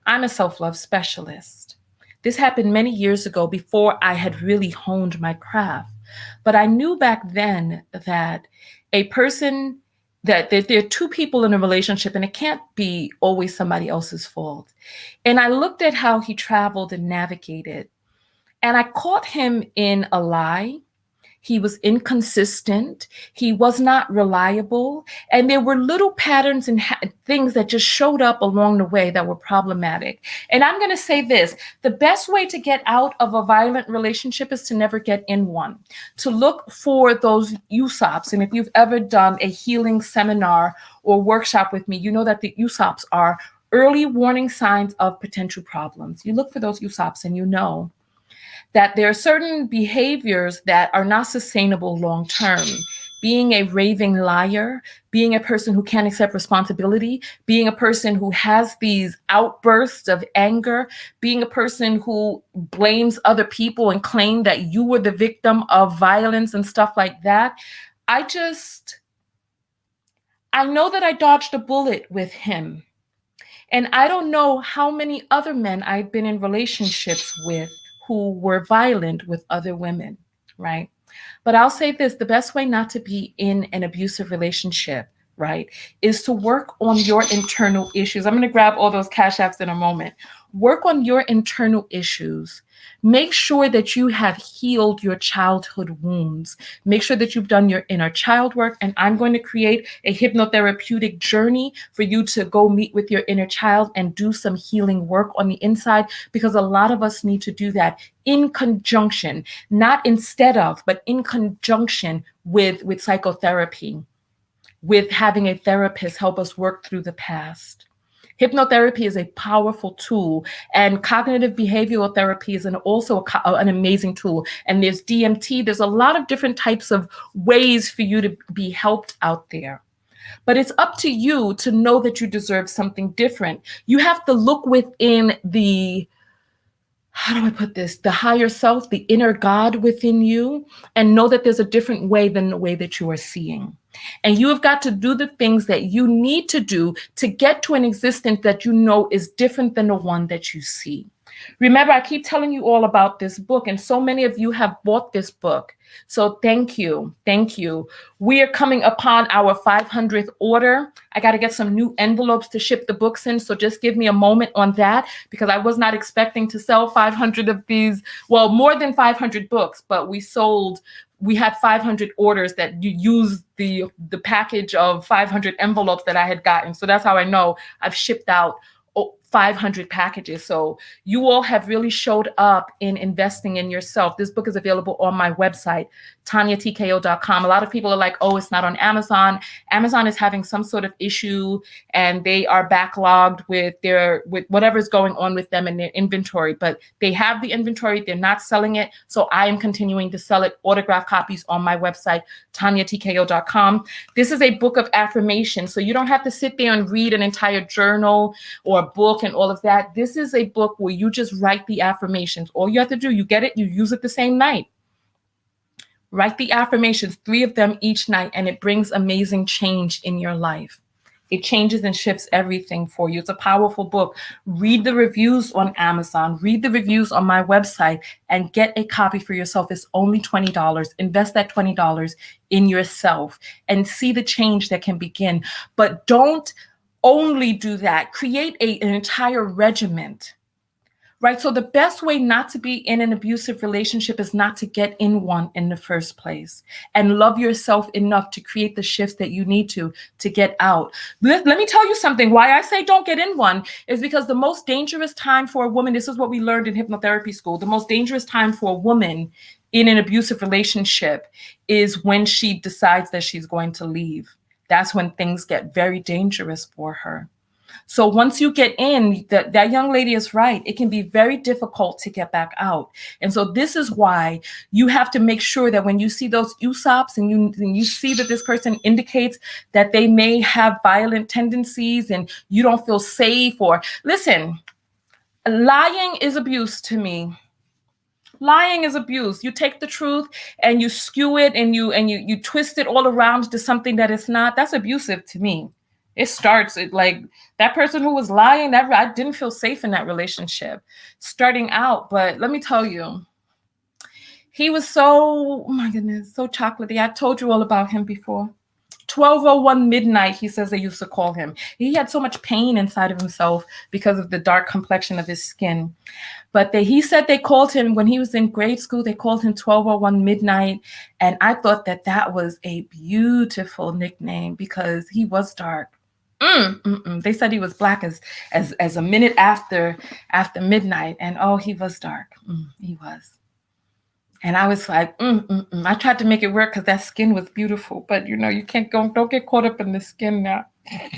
Speaker 1: I'm a self-love specialist. This happened many years ago before I had really honed my craft. But I knew back then that a person, that there are two people in a relationship and it can't be always somebody else's fault. And I looked at how he traveled and navigated, and I caught him in a lie. He was inconsistent. He was not reliable. And there were little patterns and things that just showed up along the way that were problematic. And I'm going to say this, the best way to get out of a violent relationship is to never get in one, to look for those USOPs. And if you've ever done a healing seminar or workshop with me, you know that the USOPs are early warning signs of potential problems. You look for those USOPs and you know that there are certain behaviors that are not sustainable long term. Being a raving liar, being a person who can't accept responsibility, being a person who has these outbursts of anger, being a person who blames other people and claim that you were the victim of violence and stuff like that. I know that I dodged a bullet with him. And I don't know how many other men I've been in relationships with who were violent with other women, right? But I'll say this, the best way not to be in an abusive relationship, right, is to work on your internal issues. I'm going to grab all those cash apps in a moment. Work on your internal issues. Make sure that you have healed your childhood wounds. Make sure that you've done your inner child work. And I'm going to create a hypnotherapeutic journey for you to go meet with your inner child and do some healing work on the inside, because a lot of us need to do that in conjunction, not instead of, but in conjunction with psychotherapy, with having a therapist help us work through the past. Hypnotherapy is a powerful tool, and cognitive behavioral therapy is also an amazing tool. And there's DMT, there's a lot of different types of ways for you to be helped out there. But it's up to you to know that you deserve something different. You have to look within the, how do I put this, the higher self, the inner God within you, and know that there's a different way than the way that you are seeing. And you have got to do the things that you need to do to get to an existence that you know is different than the one that you see. Remember, I keep telling you all about this book, and so many of you have bought this book. So thank you. Thank you. We are coming upon our 500th order. I got to get some new envelopes to ship the books in. So just give me a moment on that, because I was not expecting to sell 500 of these. Well, more than 500 books, but we had 500 orders that you use the package of 500 envelopes that I had gotten. So that's how I know I've shipped out 500 packages. So you all have really showed up in investing in yourself. This book is available on my website, TanyaTKO.com. A lot of people are like, oh, it's not on Amazon. Amazon is having some sort of issue and they are backlogged with whatever's going on with them in their inventory, but they have the inventory. They're not selling it. So I am continuing to sell it, autographed copies on my website, TanyaTKO.com. This is a book of affirmation. So you don't have to sit there and read an entire journal or a book and all of that. This is a book where you just write the affirmations. All you have to do, you get it, you use it the same night. Write the affirmations, 3 of them each night, and it brings amazing change in your life. It changes and shifts everything for you. It's a powerful book. Read the reviews on Amazon, read the reviews on my website, and get a copy for yourself. It's only $20. Invest that $20 in yourself and see the change that can begin. But don't only do that. Create an entire regiment. Right. So the best way not to be in an abusive relationship is not to get in one in the first place, and love yourself enough to create the shifts that you need to get out. Let me tell you something. Why I say don't get in one is because the most dangerous time for a woman, this is what we learned in hypnotherapy school, the most dangerous time for a woman in an abusive relationship is when she decides that she's going to leave. That's when things get very dangerous for her. So once you get in, that young lady is right. It can be very difficult to get back out. And so this is why you have to make sure that when you see those USOPs and you see that this person indicates that they may have violent tendencies and you don't feel safe, or listen, lying is abuse to me. Lying is abuse. You take the truth and you skew it and you twist it all around to something that it's not. That's abusive to me. It starts like that person who was lying, that I didn't feel safe in that relationship starting out. But let me tell you, he was so, oh my goodness, so chocolatey. I told you all about him before. 12:01 midnight, he says they used to call him. He had so much pain inside of himself because of the dark complexion of his skin. But he said they called him when he was in grade school, they called him 12:01 midnight. And I thought that was a beautiful nickname because he was dark. They said he was black as a minute after midnight. And oh, he was dark. He was. And I was like, I tried to make it work because that skin was beautiful. But, you can't don't get caught up in the skin now.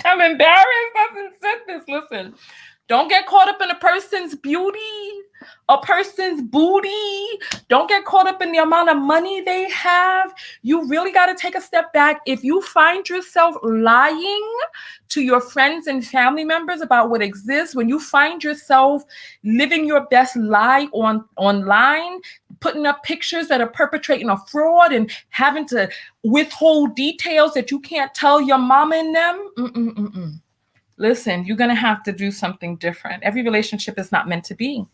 Speaker 1: I'm embarrassed. I said this. Listen, don't get caught up in a person's beauty, a person's booty. Don't get caught up in the amount of money they have. You really got to take a step back. If you find yourself lying to your friends and family members about what exists, when you find yourself living your best lie online, putting up pictures that are perpetrating a fraud and having to withhold details that you can't tell your mama and them, listen, you're going to have to do something different. Every relationship is not meant to be.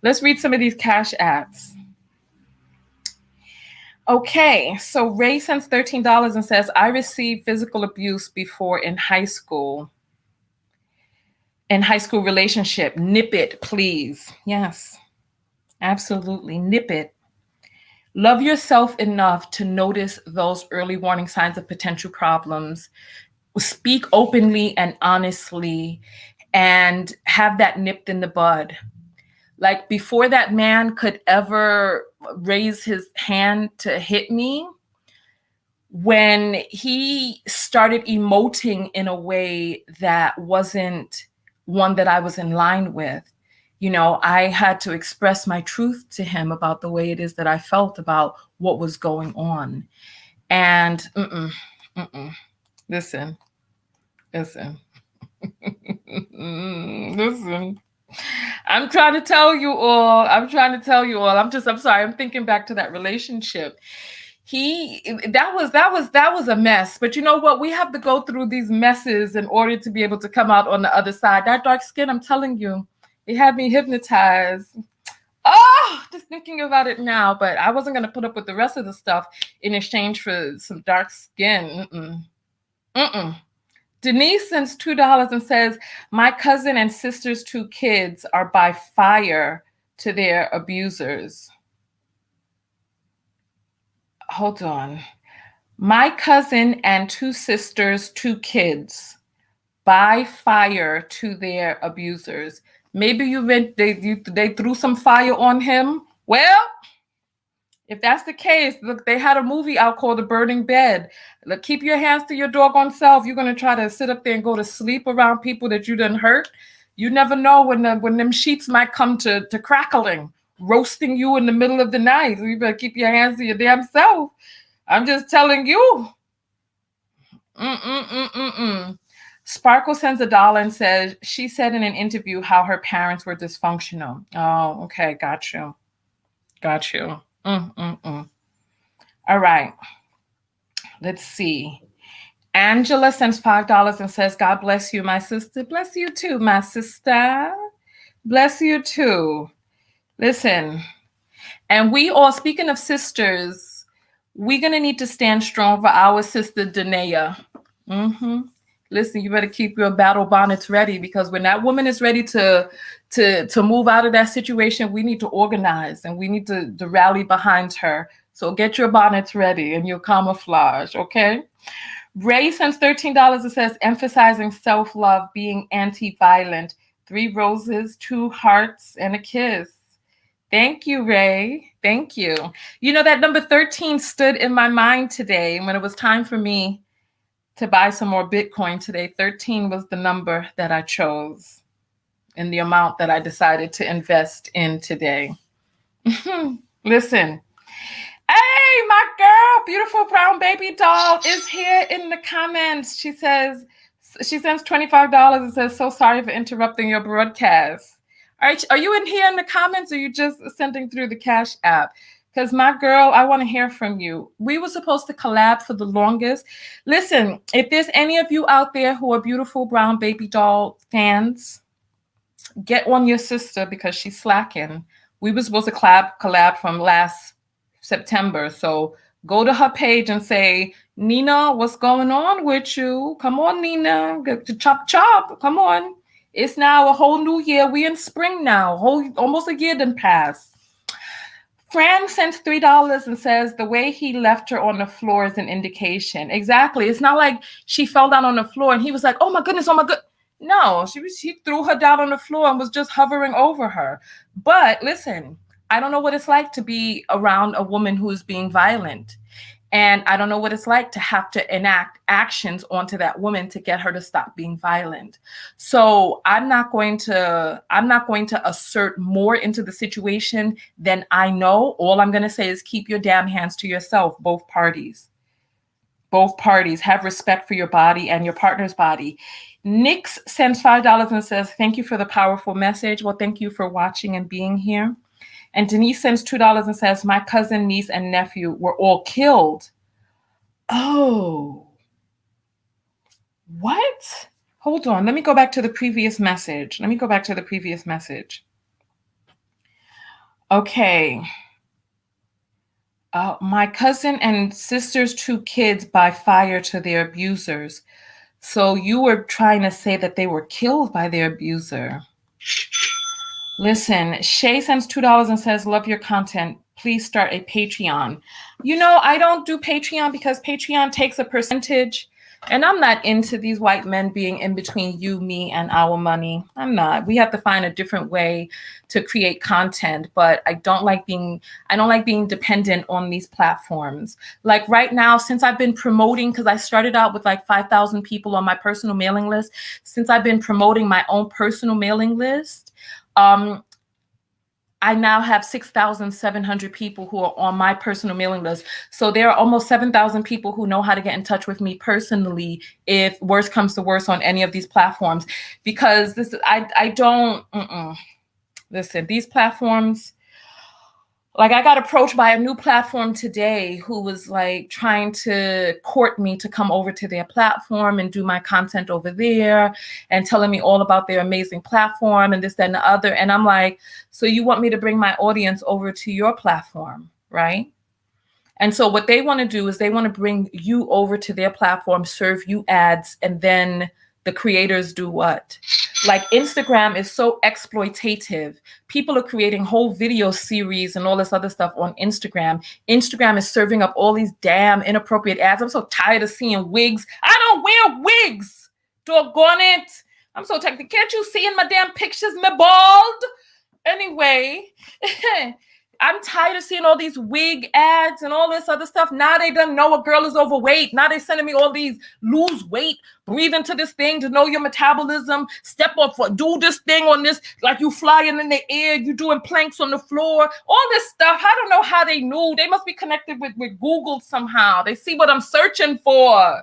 Speaker 1: Let's read some of these cash apps. Okay, so Ray sends $13 and says, I received physical abuse before in high school. In high school relationship. Nip it, please. Yes, absolutely. Nip it. Love yourself enough to notice those early warning signs of potential problems. Speak openly and honestly and have that nipped in the bud. Like before that man could ever raise his hand to hit me, when he started emoting in a way that wasn't one that I was in line with, I had to express my truth to him about the way it is that I felt about what was going on. And listen. Listen. I'm trying to tell you all. I'm sorry. I'm thinking back to that relationship. That was a mess. But you know what? We have to go through these messes in order to be able to come out on the other side. That dark skin, I'm telling you, it had me hypnotized. Oh, just thinking about it now. But I wasn't going to put up with the rest of the stuff in exchange for some dark skin. Denise sends $2 and says, my cousin and sister's 2 kids are by fire to their abusers. Hold on. My cousin and 2 sisters, 2 kids by fire to their abusers. Maybe they threw some fire on him. Well, if that's the case, look, they had a movie out called The Burning Bed. Look, keep your hands to your doggone self. You're going to try to sit up there and go to sleep around people that you didn't hurt. You never know when them sheets might come to crackling, roasting you in the middle of the night. So you better keep your hands to your damn self. I'm just telling you. Sparkle sends $1 and says, she said in an interview how her parents were dysfunctional. Oh, okay. Got you. All right. Let's see. Angela sends $5 and says, God bless you, my sister. Bless you too, my sister. Bless you too. Listen, and we all, speaking of sisters, we're going to need to stand strong for our sister, Danae. Listen, you better keep your battle bonnets ready, because when that woman is ready to move out of that situation, we need to organize and we need to rally behind her. So get your bonnets ready and your camouflage, okay? Ray sends $13. It says, emphasizing self-love, being anti-violent. 3 roses, 2 hearts, and a kiss. Thank you, Ray. Thank you. You know, that number 13 stood in my mind today when it was time for me to buy some more Bitcoin today. 13 was the number that I chose and the amount that I decided to invest in today. Listen. Hey, my girl, beautiful brown baby doll is here in the comments. She says, she sends $25 and says, so sorry for interrupting your broadcast. All right, are you in here in the comments, or are you just sending through the Cash App? Because my girl, I want to hear from you. We were supposed to collab for the longest. Listen, if there's any of you out there who are beautiful brown baby doll fans, get on your sister because she's slacking. We were supposed to collab from last September. So go to her page and say, Nina, what's going on with you? Come on, Nina, get to chop. Come on. It's now a whole new year. We in spring now. Almost a year done passed. Fran sends $3 and says, the way he left her on the floor is an indication. Exactly. It's not like she fell down on the floor and he was like, oh my goodness, oh my good. No, she threw her down on the floor and was just hovering over her. But listen, I don't know what it's like to be around a woman who is being violent. And I don't know what it's like to have to enact actions onto that woman to get her to stop being violent. So I'm not going to assert more into the situation than I know. All I'm going to say is keep your damn hands to yourself, both parties. Both parties. Have respect for your body and your partner's body. Nix sends $5 and says, thank you for the powerful message. Well, thank you for watching and being here. And Denise sends $2 and says, my cousin, niece, and nephew were all killed. Oh. What? Hold on. Let me go back to the previous message. Okay. My cousin and sister's 2 kids by fire to their abusers. So you were trying to say that they were killed by their abuser. Listen, Shay sends $2 and says, love your content. Please start a Patreon. You know, I don't do Patreon because Patreon takes a percentage. And I'm not into these white men being in between you, me, and our money. I'm not. We have to find a different way to create content. But I don't like being dependent on these platforms. Like right now, since I've been promoting, because I started out with like 5,000 people on my personal mailing list. Since I've been promoting my own personal mailing list, I now have 6,700 people who are on my personal mailing list. So there are almost 7,000 people who know how to get in touch with me personally if worse comes to worse on any of these platforms. Because listen, these platforms, like I got approached by a new platform today who was like trying to court me to come over to their platform and do my content over there and telling me all about their amazing platform and this, that, and the other. And I'm like, so you want me to bring my audience over to your platform, right? And so what they want to do is they want to bring you over to their platform, serve you ads, and then the creators do what? Like Instagram is so exploitative. People are creating whole video series and all this other stuff on Instagram. Instagram is serving up all these damn inappropriate ads. I'm so tired of seeing wigs. I don't wear wigs. Doggone it. I'm so tired. Can't you see in my damn pictures, me bald? Anyway, I'm tired of seeing all these wig ads and all this other stuff. Now they done know a girl is overweight. Now they sending me all these lose weight, breathe into this thing to know your metabolism, step up, do this thing on this, like you flying in the air, you doing planks on the floor, all this stuff. I don't know how they knew. They must be connected with Google somehow. They see what I'm searching for.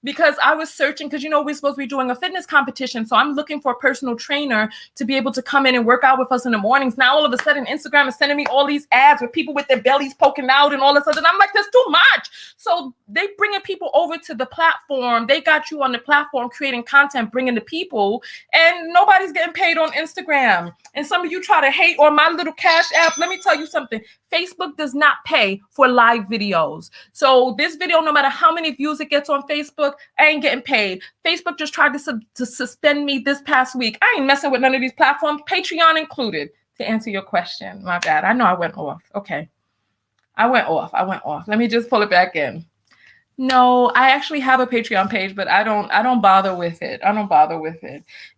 Speaker 1: because I was searching, because we're supposed to be doing a fitness competition. So I'm looking for a personal trainer to be able to come in and work out with us in the mornings. Now all of a sudden Instagram is sending me all these ads with people with their bellies poking out and all this other. I'm like, that's too much. So they bringing people over to the platform. They got you on the platform creating content, bringing the people, and nobody's getting paid on Instagram. And some of you try to hate on my little Cash App. Let me tell you something. Facebook does not pay for live videos. So this video, no matter how many views it gets on Facebook, I ain't getting paid. Facebook just tried to suspend me this past week. I ain't messing with none of these platforms, Patreon included, to answer your question. My bad. I know I went off. Okay. I went off. Let me just pull it back in. No, I actually have a Patreon page, but I don't bother with it.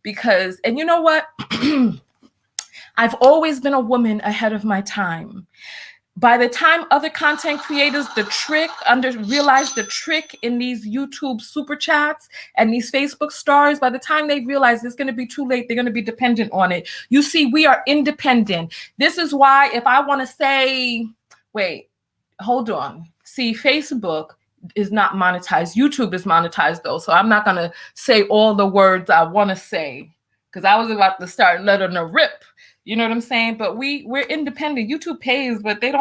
Speaker 1: Because, and you know what? I've always been a woman ahead of my time. By the time other content creators realize the trick in these YouTube super chats and these Facebook stars, by the time they realize it's going to be too late, they're going to be dependent on it. You see, we are independent. This is why if I want to say, wait, hold on. See, Facebook is not monetized. YouTube is monetized though. So I'm not going to say all the words I want to say because I was about to start letting a rip. You know what I'm saying? But we're independent. YouTube pays, but they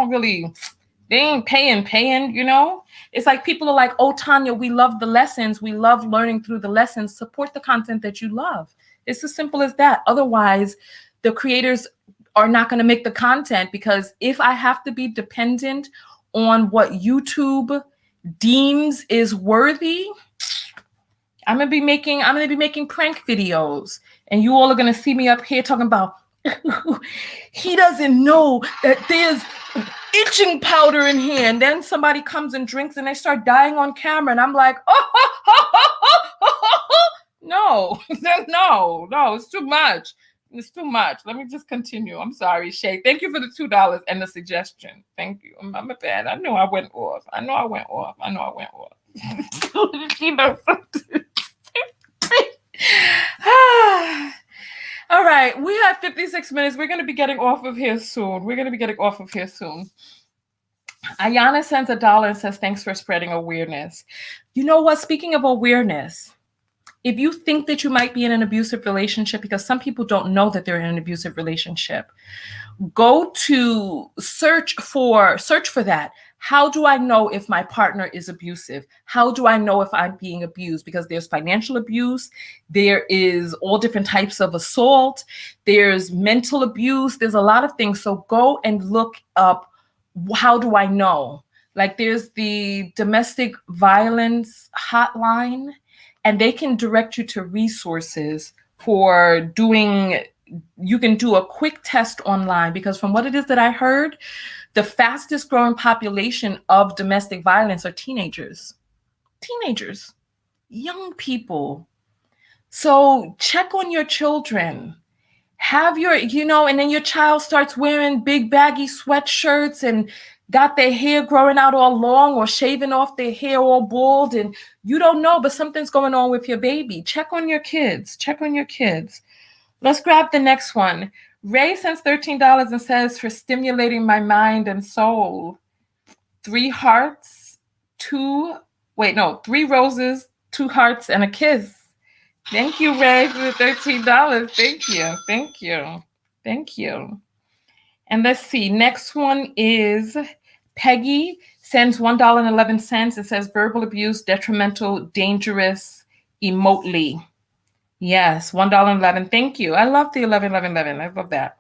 Speaker 1: ain't paying, It's like people are like, oh, Tanya, we love the lessons. We love learning through the lessons. Support the content that you love. It's as simple as that. Otherwise, the creators are not going to make the content, because if I have to be dependent on what YouTube deems is worthy, I'm gonna be making prank videos, and you all are gonna see me up here talking about he doesn't know that there's itching powder in here, and then somebody comes and drinks and they start dying on camera, and I'm like, no, it's too much. Let me just continue. I'm sorry, Shay. Thank you for the $2 and the suggestion. Thank you. I'm bad. I know I went off. She knows something. All right, we have 56 minutes. We're going to be getting off of here soon. Ayana sends $1 and says, thanks for spreading awareness. You know what? Speaking of awareness, if you think that you might be in an abusive relationship, because some people don't know that they're in an abusive relationship, go to search for that. How do I know if my partner is abusive? How do I know if I'm being abused? Because there's financial abuse, there is all different types of assault, there's mental abuse, there's a lot of things. So go and look up, how do I know? Like there's the domestic violence hotline, and they can direct you to resources for you can do a quick test online, because from what it is that I heard, the fastest growing population of domestic violence are teenagers, young people. So check on your children. Have and then your child starts wearing big baggy sweatshirts and got their hair growing out all long or shaving off their hair all bald, and you don't know, but something's going on with your baby. Check on your kids. Let's grab the next one. Ray sends $13 and says, for stimulating my mind and soul. 3 hearts, 3 roses, 2 hearts, and a kiss. Thank you, Ray, for the $13. Thank you. And let's see. Next one is Peggy sends $1.11. It says verbal abuse, detrimental, dangerous, emotely. Yes, $1.11. Thank you. I love the 11. I love that.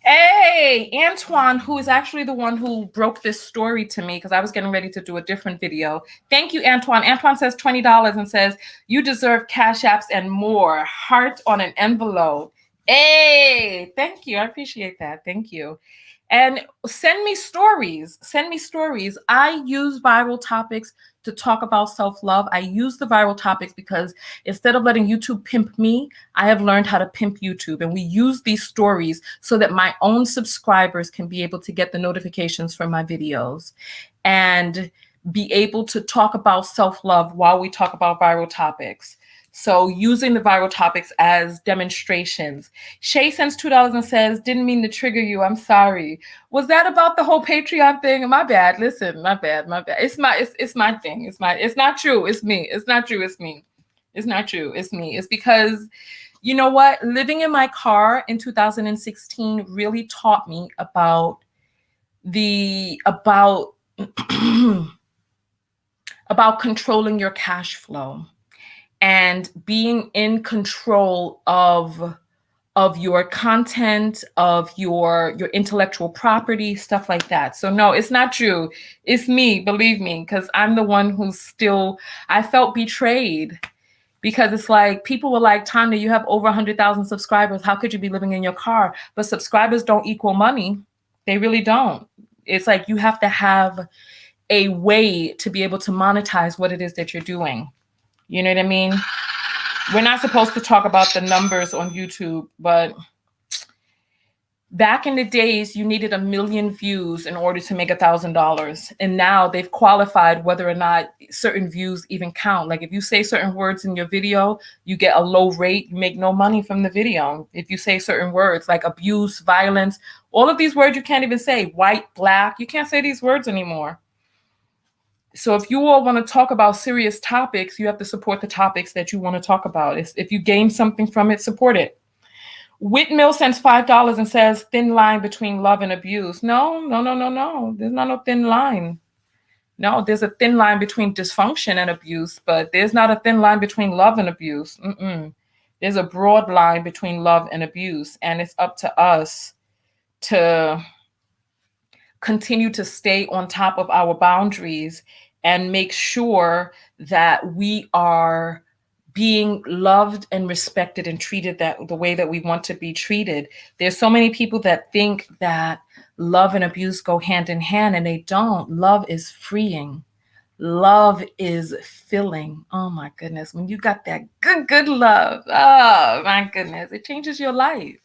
Speaker 1: Hey, Antoine, who is actually the one who broke this story to me because I was getting ready to do a different video. Thank you, Antoine. Antoine says $20 and says, you deserve Cash Apps and more. Heart on an envelope. Hey, thank you. I appreciate that. Thank you. And send me stories. I use viral topics to talk about self-love. I use the viral topics because instead of letting YouTube pimp me, I have learned how to pimp YouTube. And we use these stories so that my own subscribers can be able to get the notifications from my videos and be able to talk about self-love while we talk about viral topics. So using the viral topics as demonstrations. Shay sends $2 and says, didn't mean to trigger you. I'm sorry. Was that about the whole Patreon thing? My bad. Listen, my bad. It's my thing. It's not true. It's me. It's not true. It's me. It's not true. It's me. It's because, you know what? Living in my car in 2016 really taught me about about controlling your cash flow and being in control of your content, of your intellectual property, stuff like that. So no, it's not true. It's me, believe me, because I'm the one I felt betrayed, because it's like people were like, Tanya, you have over 100,000 subscribers. How could you be living in your car? But subscribers don't equal money. They really don't. It's like you have to have a way to be able to monetize what it is that you're doing. You know what I mean? We're not supposed to talk about the numbers on YouTube, but back in the days, you needed 1 million views in order to make $1,000. And now they've qualified whether or not certain views even count. Like if you say certain words in your video, you get a low rate, you make no money from the video. If you say certain words like abuse, violence, all of these words you can't even say, white, black, you can't say these words anymore. So if you all want to talk about serious topics, you have to support the topics that you want to talk about. If you gain something from it, support it. Whitmill sends $5 and says, thin line between love and abuse. No. There's not no thin line. No, there's a thin line between dysfunction and abuse, but there's not a thin line between love and abuse. There's a broad line between love and abuse, and it's up to us to continue to stay on top of our boundaries and make sure that we are being loved and respected and treated the way that we want to be treated. There's so many people that think that love and abuse go hand in hand, and they don't. Love is freeing. Love is filling. Oh my goodness. When you got that good love, oh my goodness, it changes your life.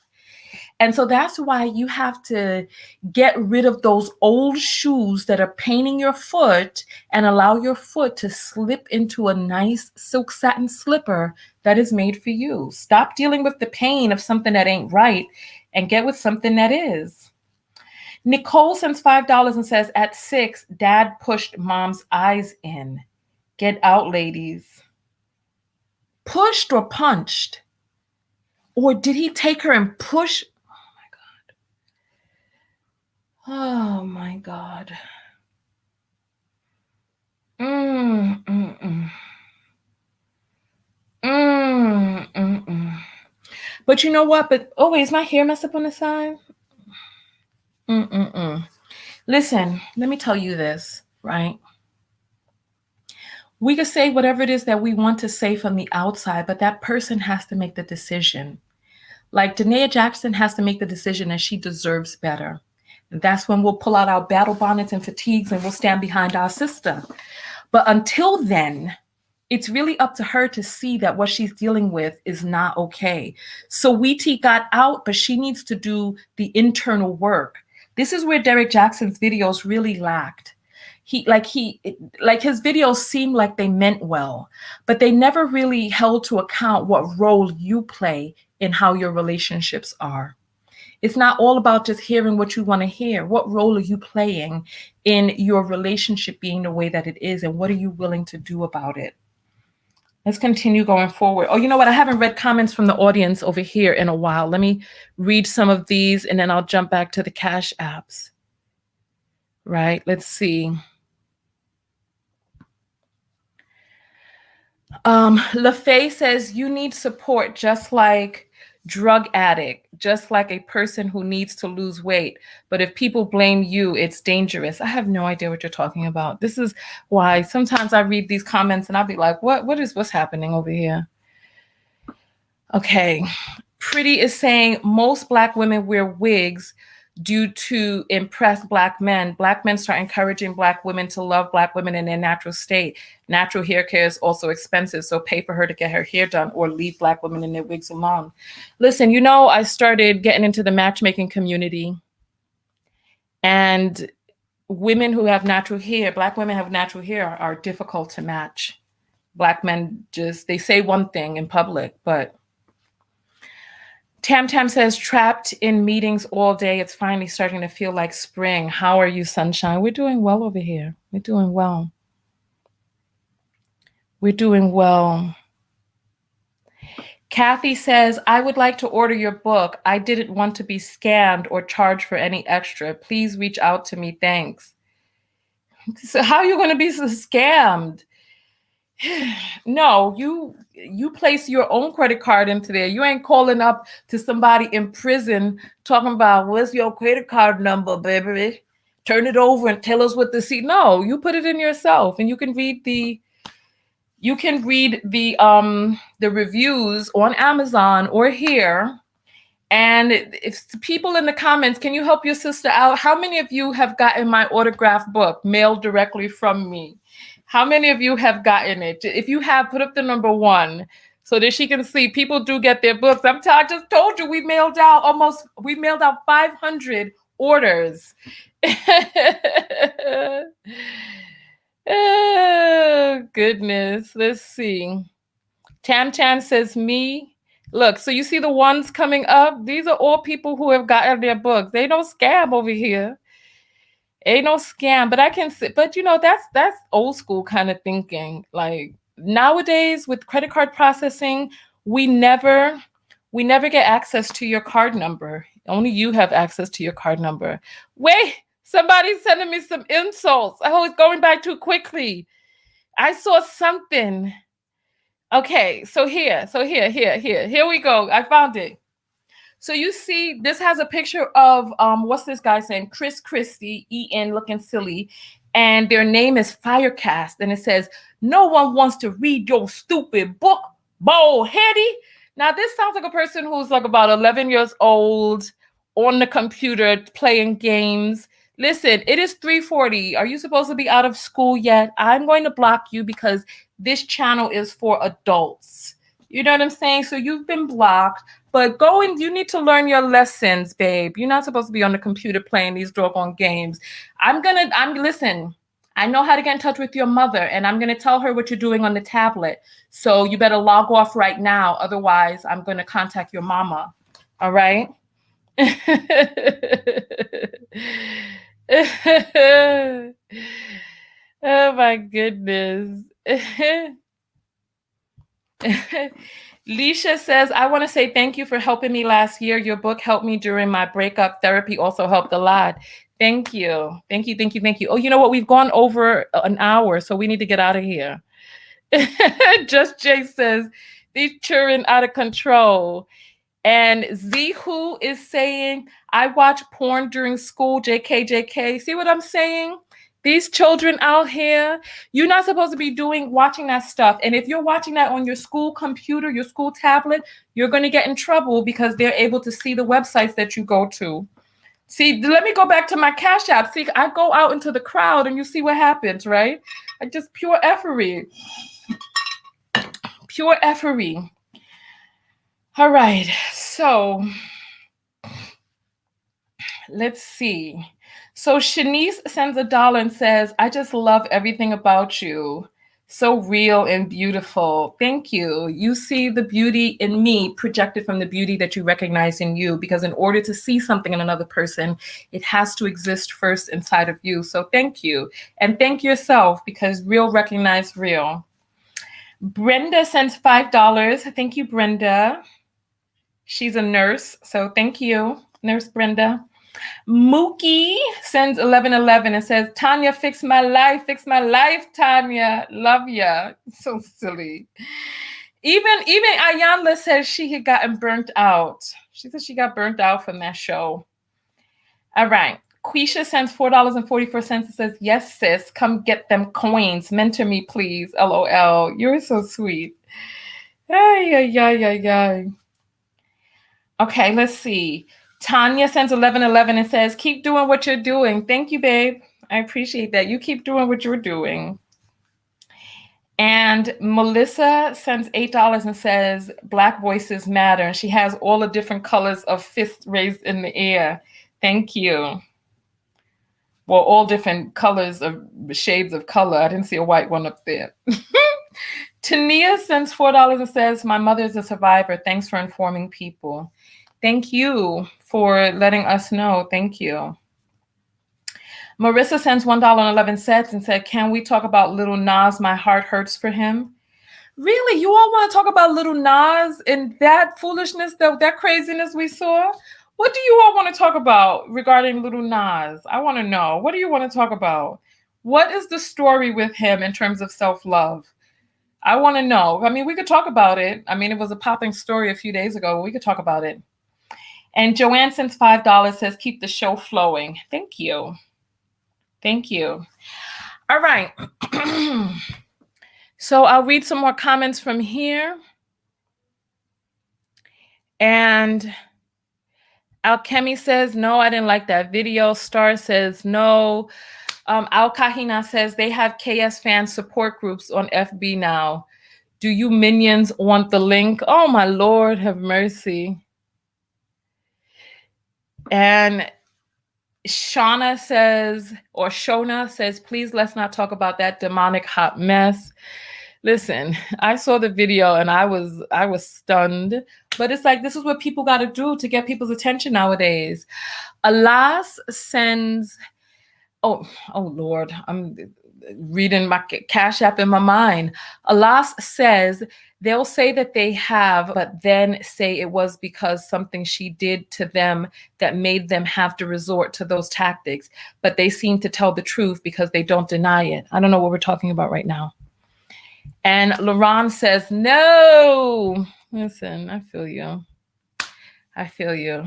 Speaker 1: And so that's why you have to get rid of those old shoes that are paining your foot and allow your foot to slip into a nice silk satin slipper that is made for you. Stop dealing with the pain of something that ain't right and get with something that is. Nicole sends $5 and says, at 6, dad pushed mom's eyes in. Get out, ladies. Pushed or punched? Or did he take her and push? Oh my God. But you know what? Wait, is my hair messed up on the side? Listen, let me tell you this, right? We can say whatever it is that we want to say from the outside, but that person has to make the decision. Like Danae Jackson has to make the decision that she deserves better. And that's when we'll pull out our battle bonnets and fatigues and we'll stand behind our sister. But until then, it's really up to her to see that what she's dealing with is not okay. Saweetie got out, but she needs to do the internal work. This is where Derek Jackson's videos really lacked. His videos seemed like they meant well, but they never really held to account what role you play in how your relationships are. It's not all about just hearing what you want to hear. What role are you playing in your relationship being the way that it is, and what are you willing to do about it? Let's continue going forward. Oh, you know what? I haven't read comments from the audience over here in a while. Let me read some of these, and then I'll jump back to the Cash apps. Right? Let's see. LaFay says, you need support just like drug addict, just like a person who needs to lose weight. But if people blame you, it's dangerous. I have no idea what you're talking about. This is why sometimes I read these comments and I'll be like, what's happening over here? Okay. Pretty is saying most Black women wear wigs due to impress Black men. Black men start encouraging Black women to love Black women in their natural state. Natural hair care is also expensive, so pay for her to get her hair done or leave Black women in their wigs alone. Listen, I started getting into the matchmaking community, and women who have natural hair, Black women have natural hair, are difficult to match. Black men they say one thing in public, but Tam Tam says, trapped in meetings all day. It's finally starting to feel like spring. How are you, sunshine? We're doing well over here. We're doing well. We're doing well. Kathy says, I would like to order your book. I didn't want to be scammed or charged for any extra. Please reach out to me. Thanks. So how are you going to be scammed? No, you place your own credit card into there. You ain't calling up to somebody in prison talking about, what's your credit card number, baby? Turn it over and tell us what to see. No, you put it in yourself, and you can read the reviews on Amazon or here. And if people in the comments, can you help your sister out? How many of you have gotten my autographed book mailed directly from me? How many of you have gotten it? If you have, put up the number 1 so that she can see. People do get their books. I just told you we mailed out 500 orders. Oh, goodness. Let's see. Tam Tam says, me. Look, so you see the ones coming up? These are all people who have gotten their books. They don't scam over here. Ain't no scam, but I can see, but that's old school kind of thinking. Like nowadays with credit card processing, we never get access to your card number. Only you have access to your card number. Wait, somebody's sending me some insults. Oh, it's going back too quickly. I saw something. Okay, so here we go. I found it. So you see, this has a picture of what's this guy's name? Chris Christie, eating, looking silly, and their name is Firecast, and it says, "No one wants to read your stupid book, bald heady." Now this sounds like a person who's like about 11 years old on the computer playing games. Listen, it is 3:40. Are you supposed to be out of school yet? I'm going to block you because this channel is for adults. You know what I'm saying? So you've been blocked, but you need to learn your lessons, babe. You're not supposed to be on the computer playing these doggone games. Listen, I know how to get in touch with your mother, and I'm going to tell her what you're doing on the tablet. So you better log off right now. Otherwise, I'm going to contact your mama. All right? Oh my goodness. Leisha says, I want to say thank you for helping me last year. Your book helped me during my breakup. Therapy also helped a lot. Thank you. Thank you, thank you, thank you. Oh, you know what? We've gone over an hour, so we need to get out of here. Just Jay says, these children out of control. And Zihu is saying, I watch porn during school, JK. See what I'm saying? These children out here, you're not supposed to be watching that stuff. And if you're watching that on your school computer, your school tablet, you're going to get in trouble because they're able to see the websites that you go to. See, let me go back to my Cash App. See, I go out into the crowd and you see what happens, right? I just pure effery. Pure effery. All right, so let's see. So Shanice sends $1 and says, I just love everything about you. So real and beautiful. Thank you. You see the beauty in me projected from the beauty that you recognize in you, because in order to see something in another person, it has to exist first inside of you. So thank you. And thank yourself, because real recognize real. Brenda sends $5. Thank you, Brenda. She's a nurse, so thank you, Nurse Brenda. Mookie sends 1111 and says, Tanya, fix my life, Tanya. Love ya. So silly. Even Ayanla says she had gotten burnt out. She said she got burnt out from that show. All right. Quisha sends $4.44 and says, yes, sis, come get them coins. Mentor me, please. LOL. You're so sweet. Ay. Okay, let's see. Tanya sends 1111 and says, keep doing what you're doing. Thank you, babe. I appreciate that. You keep doing what you're doing. And Melissa sends $8 and says, Black voices matter. And she has all the different colors of fists raised in the air. Thank you. Well, all different colors of shades of color. I didn't see a white one up there. Tania sends $4 and says, my mother is a survivor. Thanks for informing people. Thank you for letting us know. Thank you. Marissa sends $1.11 and said, can we talk about Little Nas? My heart hurts for him. Really? You all want to talk about Little Nas and that foolishness, that craziness we saw? What do you all want to talk about regarding Little Nas? I want to know. What do you want to talk about? What is the story with him in terms of self-love? I want to know. I mean, we could talk about it. I mean, it was a popping story a few days ago. We could talk about it. And Joanne sends $5, says, keep the show flowing. Thank you. Thank you. All right. So I'll read some more comments from here. And Alchemy says, no, I didn't like that video. Star says, no. Al Kahina says, they have KS fan support groups on FB now. Do you minions want the link? Oh, my Lord, have mercy. And Shona says, please, let's not talk about that demonic hot mess. Listen, I saw the video and I was stunned, but it's like, this is what people got to do to get people's attention nowadays. Alas sends, oh Lord, I'm reading my Cash App in my mind. Alas says, they'll say that they have, but then say it was because something she did to them that made them have to resort to those tactics, but they seem to tell the truth because they don't deny it. I don't know what we're talking about right now. And Laurent says, no. Listen, I feel you. I feel you.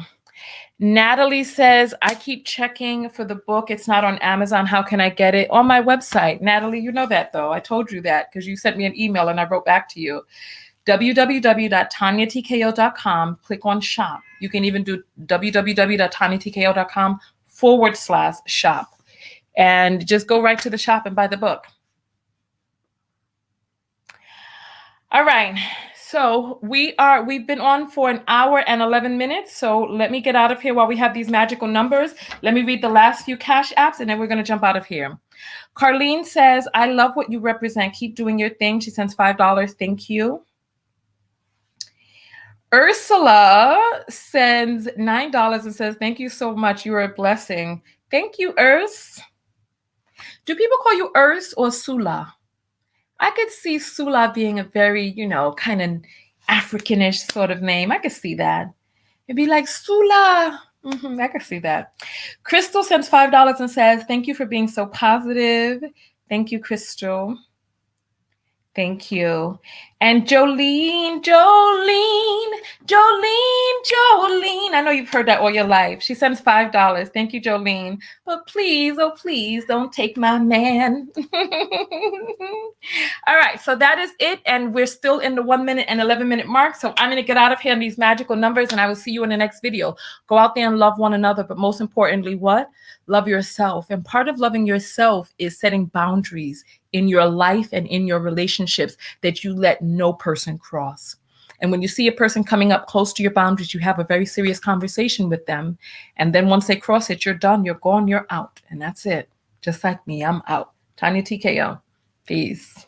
Speaker 1: Natalie says, I keep checking for the book. It's not on Amazon. How can I get it? On my website. Natalie, you know that, though. I told you that because you sent me an email and I wrote back to you. www.tanyatko.com. Click on shop. You can even do www.tanyatko.com/shop. And just go right to the shop and buy the book. All right. So we've been on for an hour and 11 minutes. So let me get out of here while we have these magical numbers. Let me read the last few Cash Apps and then we're going to jump out of here. Carlene says, I love what you represent. Keep doing your thing. She sends $5. Thank you. Ursula sends $9 and says, thank you so much. You're a blessing. Thank you, Urs. Do people call you Urs or Sula? I could see Sula being a very, kind of Africanish sort of name. I could see that. It'd be like Sula. I could see that. Crystal sends $5 and says, thank you for being so positive. Thank you, Crystal. Thank you. And Jolene. I know you've heard that all your life. She sends $5. Thank you, Jolene. But please, oh please, don't take my man. All right, so that is it. And we're still in the 1 minute and 11 minute mark. So I'm going to get out of here on these magical numbers and I will see you in the next video. Go out there and love one another. But most importantly, what? Love yourself. And part of loving yourself is setting boundaries in your life and in your relationships that you let no person cross. And when you see a person coming up close to your boundaries, you have a very serious conversation with them. And then once they cross it, you're done, you're gone, you're out. And that's it. Just like me, I'm out. Tanya TKO. Peace.